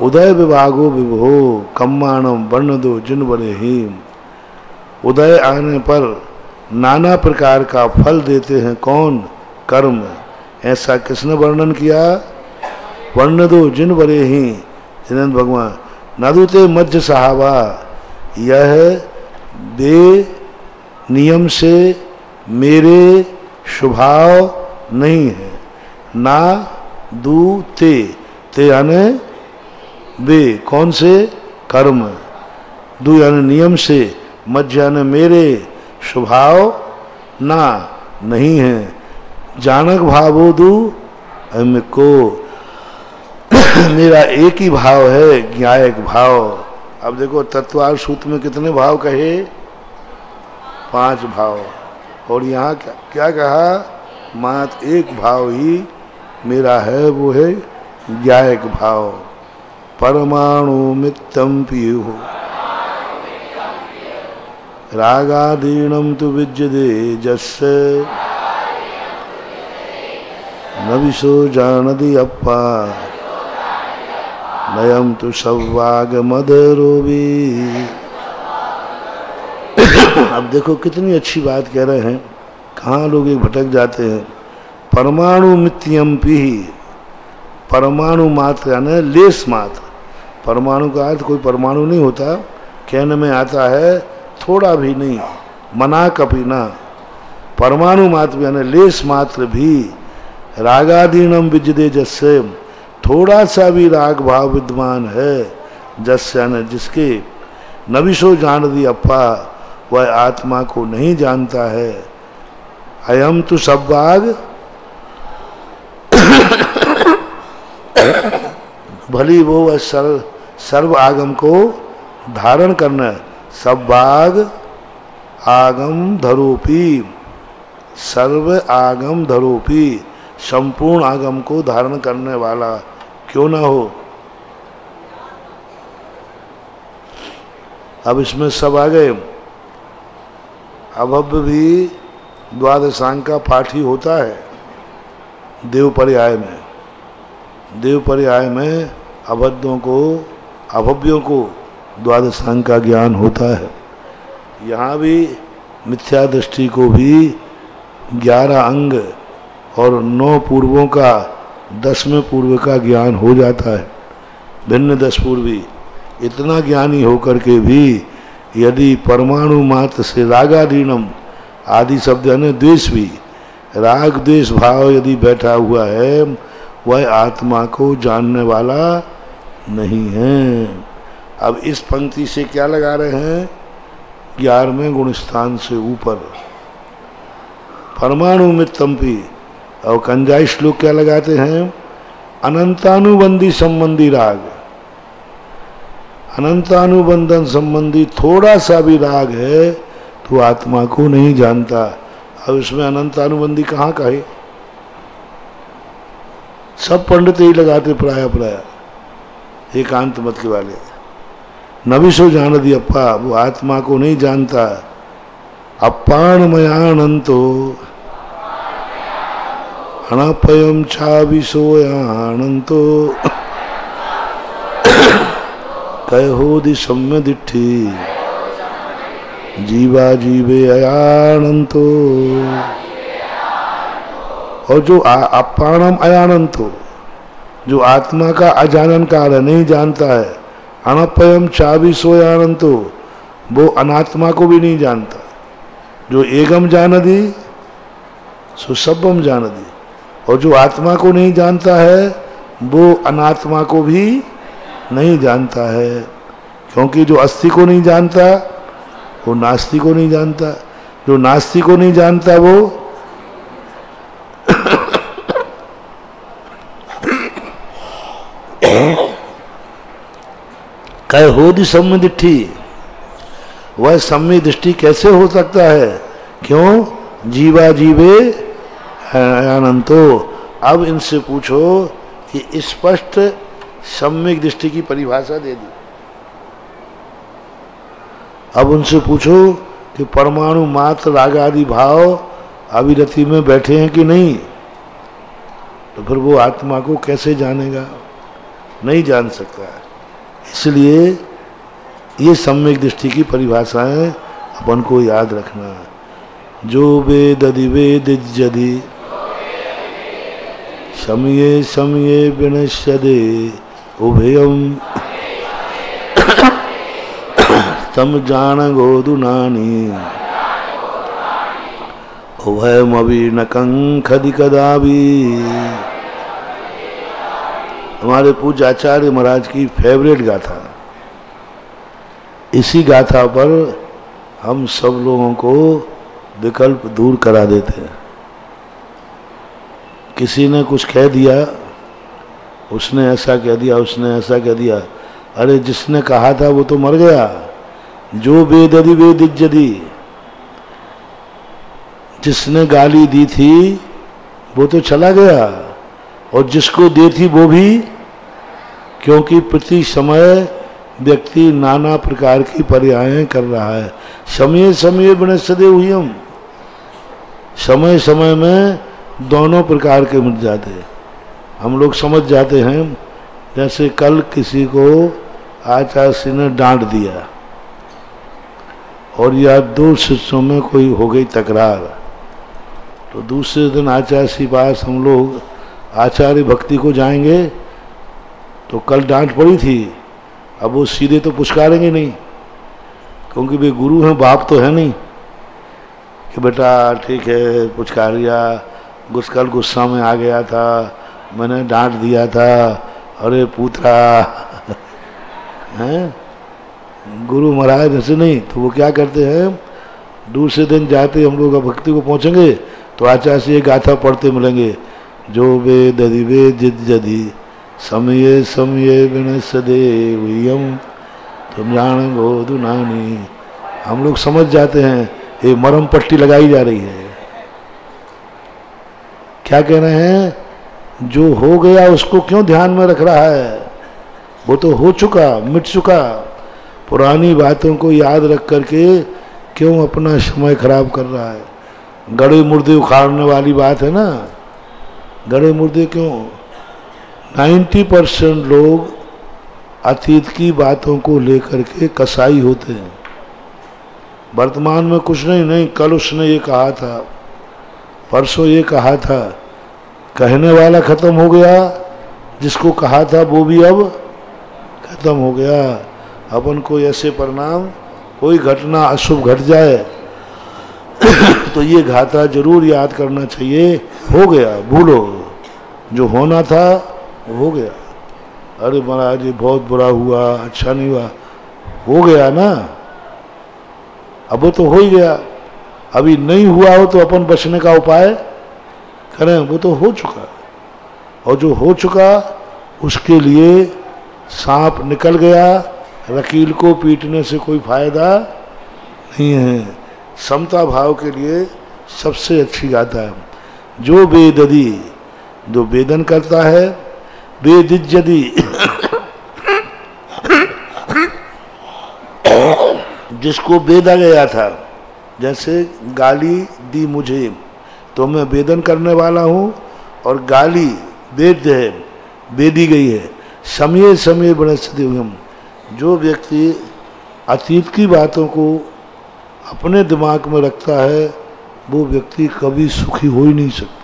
उदय विभागो विभो कम्माणम वर्ण दो जिन बरेहिम, उदय आने पर नाना प्रकार का फल देते हैं। कौन? कर्म। ऐसा किसने वर्णन किया? वर्ण दो जिन बरेही, जिनंद भगवान। नदुते मज्ज सहावा, यह बे नियम से मेरे स्वभाव नहीं है। ना दू ते, ते यानी बे, कौन से? कर्म। दू यानी नियम से, मज्ज यानी मेरे स्वभाव ना नहीं है। जानक भावो दू को, मेरा एक ही भाव है, ज्ञायक भाव। अब देखो तत्वार सूत्र में कितने भाव कहे? 5 भाव। और यहाँ क्या कहा? मात्र एक भाव ही मेरा है, वो है ज्ञायक भाव। परमाणु मित्तम पीयु रागादीनम तु विज्यते जस्य नविशो जानदी अप्पा नयम तु सवाग मदरोबी। अब देखो कितनी अच्छी बात कह रहे हैं, कहाँ लोग एक भटक जाते हैं। परमाणु मित्यम्पि, परमाणु मात्र यानी लेस मात्र। परमाणु का अर्थ कोई परमाणु नहीं होता, कहने में आता है थोड़ा भी नहीं, मना कभी ना। परमाणु मात्र यानी लेस मात्र भी रागादीनम विजदे जस्य, थोड़ा सा भी राग भाव विद्यमान है, जस्य यानी जिसके, नविशो जान दी अप्पा, वह आत्मा को नहीं जानता है। अयम तो सब्बाग, भली वो वह सर्व आगम को धारण करना, सब्बाग आगम धरोपी, सर्व आगम धरोपी, संपूर्ण आगम को धारण करने वाला क्यों ना हो। अब इसमें सब आ गए। अभव्य भी द्वादशांग का पाठ ही होता है देव पर्याय में। देव पर्याय में अभद्रों को, अभव्यों को द्वादशांग का ज्ञान होता है। यहाँ भी मिथ्या दृष्टि को भी 11 अंग और 9 पूर्वों का 10वें पूर्व का ज्ञान हो जाता है। भिन्न 10 पूर्वी इतना ज्ञानी होकर के भी यदि परमाणु मात्र से रागादीनम, आदि शब्द यानी द्वेष भी, राग द्वेष भाव यदि बैठा हुआ है, वह आत्मा को जानने वाला नहीं है। अब इस पंक्ति से क्या लगा रहे हैं, 11वें गुण स्थान से ऊपर परमाणु मित्रम्पि, और कंजाई श्लोक क्या लगाते हैं, अनंतानुबंधी संबंधी राग। अनंतानुबंधन संबंधी थोड़ा सा भी राग है तो आत्मा को नहीं जानता। अब इसमें अनंतानुबंधी कहाँ का है, सब पंडित ही लगाते प्राय एकांत मत के वाले। नविशो जान दी अप्पा, वो आत्मा को नहीं जानता। अप्पाणमयानंतो अनापयम छाविशोयानंतो कहोदि सम्य दिट्ठी जीवा जीवे अयानंतो। और जो अपाणम अयानंतो, जो आत्मा का अजानन काल है, नहीं जानता है। अनपयम चावी सोयानंतो, वो अनात्मा को भी नहीं जानता। जो एगम जान दी सो सबम जान दी, और जो आत्मा को नहीं जानता है वो अनात्मा को भी नहीं जानता है। क्योंकि जो अस्थि को नहीं जानता वो नास्ति को नहीं जानता, जो नास्ति को नहीं जानता वो कह होदि सम्य दृष्टि, वह सम्य दृष्टि कैसे हो सकता है, क्यों, जीवा जीवे अनंतो। अब इनसे पूछो कि स्पष्ट सम्यक दृष्टि की परिभाषा दे दी। अब उनसे पूछो कि परमाणु मात्र राग आदि भाव अविरति में बैठे हैं कि नहीं, तो फिर वो आत्मा को कैसे जानेगा, नहीं जान सकता है। इसलिए ये सम्यक दृष्टि की परिभाषाएं अपन को याद रखना। जो वेद अधिवेद जदि समये समये विनश्यदे उभयम तम जान गोदुनानी उभयमवि न कंखदि कदाबी। हमारे पूज्य आचार्य महाराज की फेवरेट गाथा। इसी गाथा पर हम सब लोगों को विकल्प दूर करा देते हैं। किसी ने कुछ कह दिया, उसने ऐसा कह दिया, उसने ऐसा कह दिया, अरे जिसने कहा था वो तो मर गया। जो वेद अधिवेद इज्जदी, जिसने गाली दी थी वो तो चला गया, और जिसको दी थी वो भी, क्योंकि प्रति समय व्यक्ति नाना प्रकार की पर्यायें कर रहा है। समय समय बनसदे हुयम, समय समय में दोनों प्रकार के मिट जाते हैं। हम लोग समझ जाते हैं, जैसे कल किसी को आचार्य ने डांट दिया और या दो शिष्यों में कोई हो गई तकरार, तो दूसरे दिन आचार्य के पास हम लोग आचार्य भक्ति को जाएंगे तो कल डांट पड़ी थी, अब वो सीधे तो पुचकारेंगे नहीं, क्योंकि वे गुरु हैं, बाप तो है नहीं कि बेटा ठीक है पुचकारिया, कल गुस्सा में आ गया था, मैंने डांट दिया था, अरे पूतरा हैं। गुरु महाराज ऐसे नहीं, तो वो क्या करते हैं, दूसरे दिन जाते हम लोग भक्ति को पहुंचेंगे तो आचार्य से ये गाथा पढ़ते मिलेंगे, जो वेद अधिवेद जदि समय समय विनसदेवयम तुम जान गोदु नानी। हम लोग समझ जाते हैं ये मरम पट्टी लगाई जा रही है। क्या कह रहे हैं, जो हो गया उसको क्यों ध्यान में रख रहा है, वो तो हो चुका, मिट चुका। पुरानी बातों को याद रख करके क्यों अपना समय खराब कर रहा है। गड़े मुर्दे उखाड़ने वाली बात है ना, गड़े मुर्दे क्यों। 90% लोग अतीत की बातों को लेकर के कसाई होते हैं, वर्तमान में कुछ नहीं, कल उसने ये कहा था, परसों ये कहा था, कहने वाला खत्म हो गया, जिसको कहा था वो भी अब खत्म हो गया। अपन को ऐसे परिणाम, कोई घटना अशुभ घट जाए तो ये गाथा जरूर याद करना चाहिए, हो गया, भूलो, जो होना था हो गया। अरे महाराज ये बहुत बुरा हुआ, अच्छा नहीं हुआ, हो गया ना, अब वो तो हो ही गया। अभी नहीं हुआ हो तो अपन बचने का उपाय करें, वो तो हो चुका, और जो हो चुका उसके लिए सांप निकल गया, वकील को पीटने से कोई फायदा नहीं है। समता भाव के लिए सबसे अच्छी गाथा है, जो वेददी, जो वेदन करता है, वेदिज्यदि जिसको वेदा गया था, जैसे गाली दी मुझे तो मैं वेदन करने वाला हूँ, और गाली वेद्य है, वेदी गई है। समय समय बनस्पतिम, जो व्यक्ति अतीत की बातों को अपने दिमाग में रखता है वो व्यक्ति कभी सुखी हो ही नहीं सकता।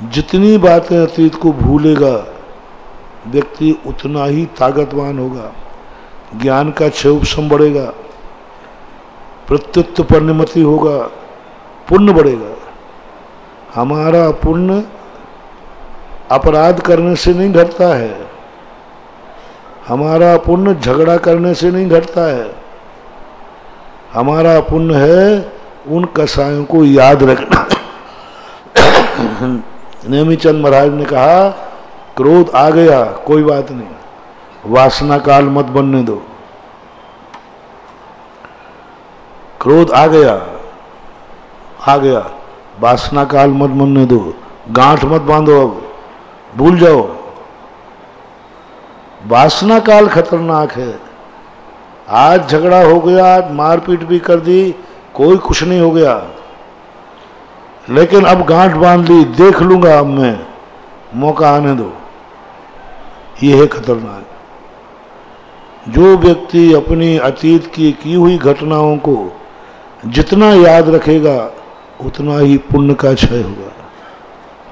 जितनी बातें अतीत को भूलेगा व्यक्ति उतना ही ताकतवान होगा, ज्ञान का क्षयोपशम बढ़ेगा, प्रत्युत्त परिणमति होगा, पुण्य बढ़ेगा। हमारा पुण्य अपराध करने से नहीं घटता है, हमारा पुण्य झगड़ा करने से नहीं घटता है, हमारा पुण्य है उन कसायों को याद रखना। नेमीचंद महाराज ने कहा, क्रोध आ गया कोई बात नहीं, वासना काल मत बनने दो। क्रोध आ गया, वासना काल मत बनने दो, गांठ मत बांधो, अब भूल जाओ। वासना काल खतरनाक है। आज झगड़ा हो गया, आज मारपीट भी कर दी, कोई कुछ नहीं हो गया, लेकिन अब गांठ बांध ली, देख लूंगा अब मैं, मौका आने दो, ये है खतरनाक। जो व्यक्ति अपनी अतीत की हुई घटनाओं को जितना याद रखेगा उतना ही पुण्य का क्षय होगा।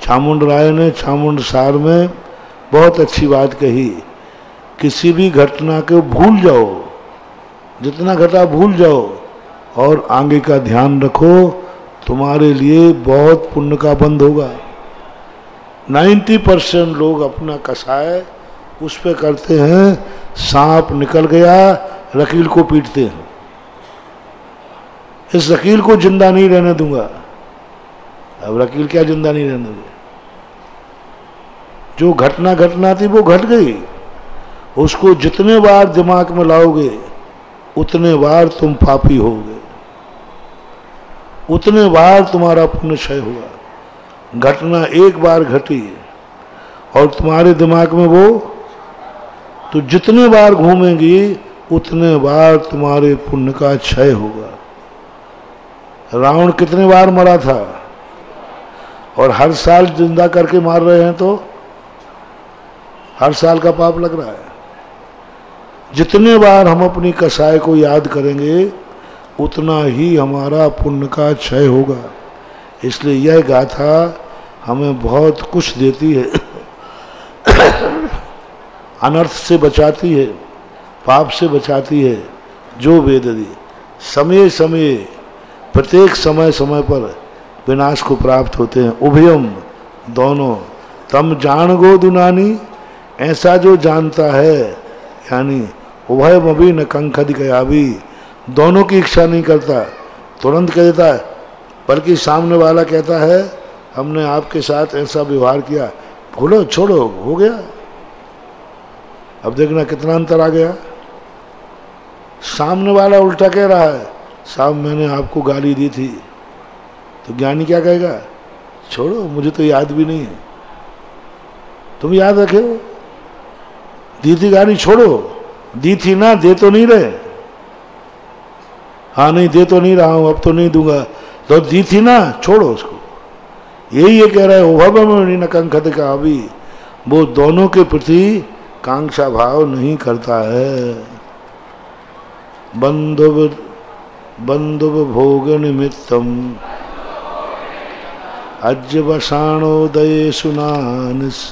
चामुंड राय ने चामुंड सार में बहुत अच्छी बात कही, किसी भी घटना को भूल जाओ, जितना घटा भूल जाओ और आगे का ध्यान रखो, तुम्हारे लिए बहुत पुण्य का बंद होगा। 90% लोग अपना कसाय उस पे करते हैं, सांप निकल गया, वकील को पीटते हैं। इस वकील को जिंदा नहीं रहने दूंगा। अब वकील क्या जिंदा नहीं रहने दूंगा? जो घटना घटना थी वो घट गई, उसको जितने बार दिमाग में लाओगे उतने बार तुम पापी होगे, उतने बार तुम्हारा पुण्य क्षय होगा। घटना एक बार घटी और तुम्हारे दिमाग में वो, तो जितने बार घूमेंगी उतने बार तुम्हारे पुण्य का क्षय होगा। रावण कितने बार मरा था? और हर साल जिंदा करके मार रहे हैं तो हर साल का पाप लग रहा है। जितने बार हम अपनी कसाय को याद करेंगे उतना ही हमारा पुण्य का क्षय होगा। इसलिए यह गाथा हमें बहुत कुछ देती है, अनर्थ से बचाती है, पाप से बचाती है। जो वेददी समय समय प्रत्येक समय समय पर विनाश को प्राप्त होते हैं। उभयम दोनों, तम जान गो दुनानी, ऐसा जो जानता है, यानी उभय मभी न कंखद गया भी, दोनों की इच्छा नहीं करता, तुरंत कह देता है, बल्कि सामने वाला कहता है हमने आपके साथ ऐसा व्यवहार किया, भूलो छोड़ो, हो गया। अब देखना कितना अंतर आ गया। सामने वाला उल्टा कह रहा है, साहब मैंने आपको गाली दी थी, तो ज्ञानी क्या कहेगा, छोड़ो मुझे तो याद भी नहीं है, तुम याद रखे हो, दी थी गाली, छोड़ो, दी थी ना, दे तो नहीं रहे, हाँ नहीं दे तो नहीं रहा हूं, अब तो नहीं दूंगा, तो दी थी ना, छोड़ो उसको। यही ये कह रहा है उभय न कंखद का अभी, वो दोनों के प्रति कांक्षा भाव नहीं करता है। बंधुव भोग निमित्तम अज्जवसाणोदये सुनानस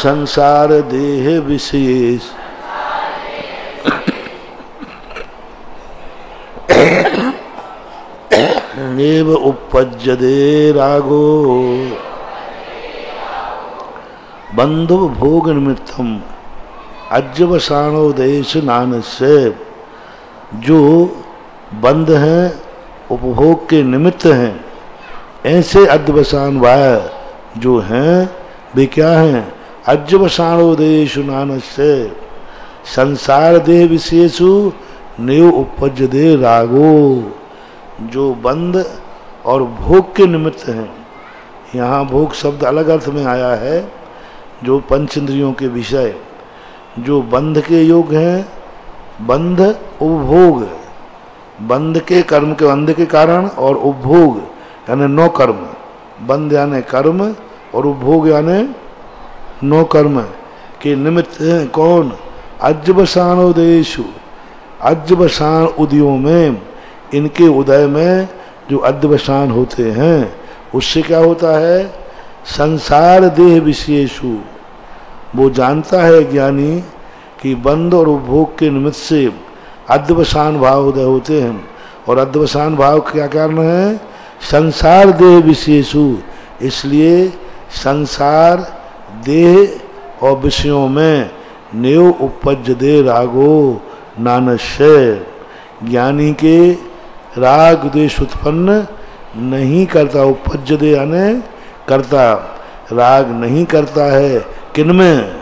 संसार देह विशेष नेव उपज्यते रागो बंधुव भोग निमित्तम अज्जवसाणोदेश नानस्य, जो बंध हैं उपभोग के निमित्त हैं, ऐसे अध्यवसान वाय जो हैं वे क्या हैं, अज्जवसाणोदेश नानस्य संसार देह विशेषु नेव उपज्यते रागो, जो बंध और भोग के निमित्त हैं। यहाँ भोग शब्द अलग अर्थ में आया है, जो पंच इंद्रियों के विषय, जो बंध के योग हैं, बंध उपभोग, बंध के कर्म के बंध के कारण, और उपभोग यानी नौ कर्म, बंध यानी कर्म और उपभोग यानी नौ कर्म के निमित्त हैं। कौन, अज्जवसाणोदेशु, अज्जवसान उदयों में, इनके उदय में जो अध्यवसान होते हैं, उससे क्या होता है, संसार देह विशेषु, वो जानता है ज्ञानी कि बंध और उपभोग के निमित्त से अध्यवसान भाव उदय होते हैं। और अध्यवसान भाव क्या कारण है, संसार देह विशेषु, इसलिए संसार देह और विषयों में नेव उपज्यते रागो नानस्य, ज्ञानी के राग द्वेष उत्पन्न नहीं करता। उपज्यते यानी करता, राग नहीं करता है किनमें,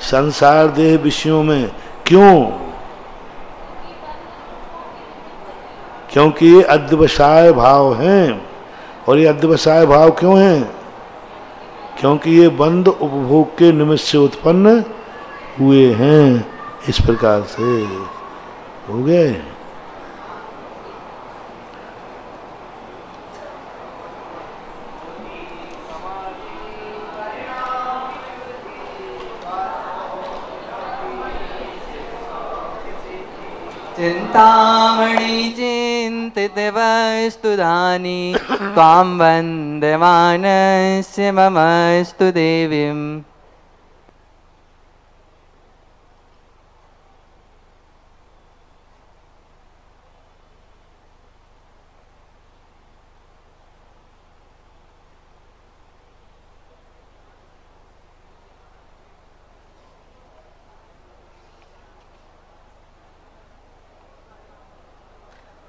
संसार देह विषयों में। क्यों, क्योंकि ये अध्यवसाय भाव हैं। और ये अध्यवसाय भाव क्यों हैं, क्योंकि ये बंध उपभोग के निमित्त से उत्पन्न हुए हैं। इस प्रकार से हो गए। चिंतामणि चिंतित वस्तुधानि त्वां वन्दमानस्य ममस्तु देवीम्।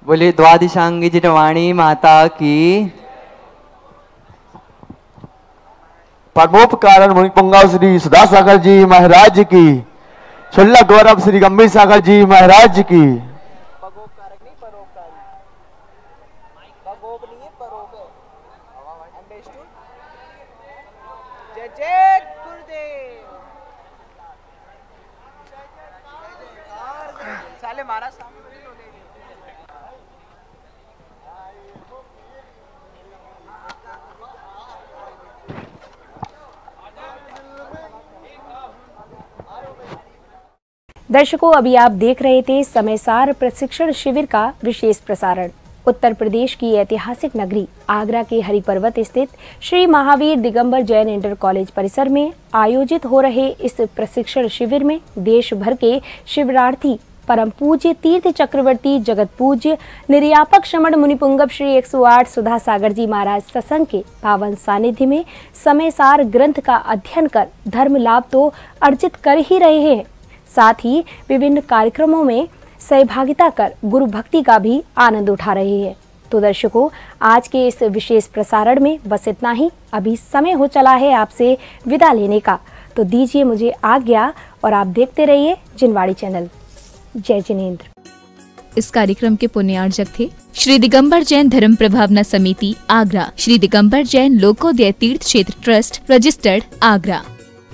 बोले द्वादशांगी जिनवाणी माता की। परमोपकारण मुनि पुंगव श्री सुधा सागर जी महाराज की, छल्ला गौरव श्री गंभीर सागर जी महाराज की। दर्शकों, अभी आप देख रहे थे समयसार प्रशिक्षण शिविर का विशेष प्रसारण। उत्तर प्रदेश की ऐतिहासिक नगरी आगरा के हरि पर्वत स्थित श्री महावीर दिगंबर जैन इंटर कॉलेज परिसर में आयोजित हो रहे इस प्रशिक्षण शिविर में देश भर के शिविरार्थी परम पूज्य तीर्थ चक्रवर्ती जगत पूज्य निर्यापक श्रमण मुनिपुंगव श्री 108 सुधा सागर जी महाराज सत्संग के पावन सानिध्य में समयसार ग्रंथ का अध्ययन कर धर्म लाभ तो अर्जित कर ही रहे हैं, साथ ही विभिन्न कार्यक्रमों में सहभागिता कर गुरु भक्ति का भी आनंद उठा रहे हैं। तो दर्शकों, आज के इस विशेष प्रसारण में बस इतना ही। अभी समय हो चला है आपसे विदा लेने का, तो दीजिए मुझे आज्ञा और आप देखते रहिए जिनवाड़ी चैनल। जय जिनेंद्र। इस कार्यक्रम के पुण्यार्जक थे श्री दिगंबर जैन धर्म प्रभावना समिति आगरा, श्री दिगंबर जैन लोकोदय तीर्थ क्षेत्र ट्रस्ट रजिस्टर्ड आगरा,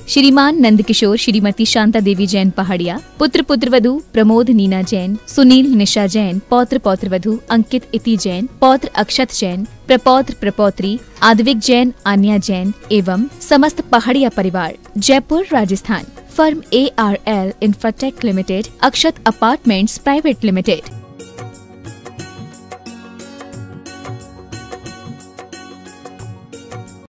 श्रीमान नंद किशोर श्रीमती शांता देवी जैन पहाड़िया, पुत्र पुत्रवधु प्रमोद नीना जैन, सुनील निशा जैन, पौत्र पौत्रवधु अंकित इति जैन, पौत्र अक्षत जैन, प्रपौत्र प्रपौत्री आद्विक जैन, आन्या जैन एवं समस्त पहाड़िया परिवार, Jaipur Rajasthan. Firm ARL Infratech limited, Akshat apartments private limited.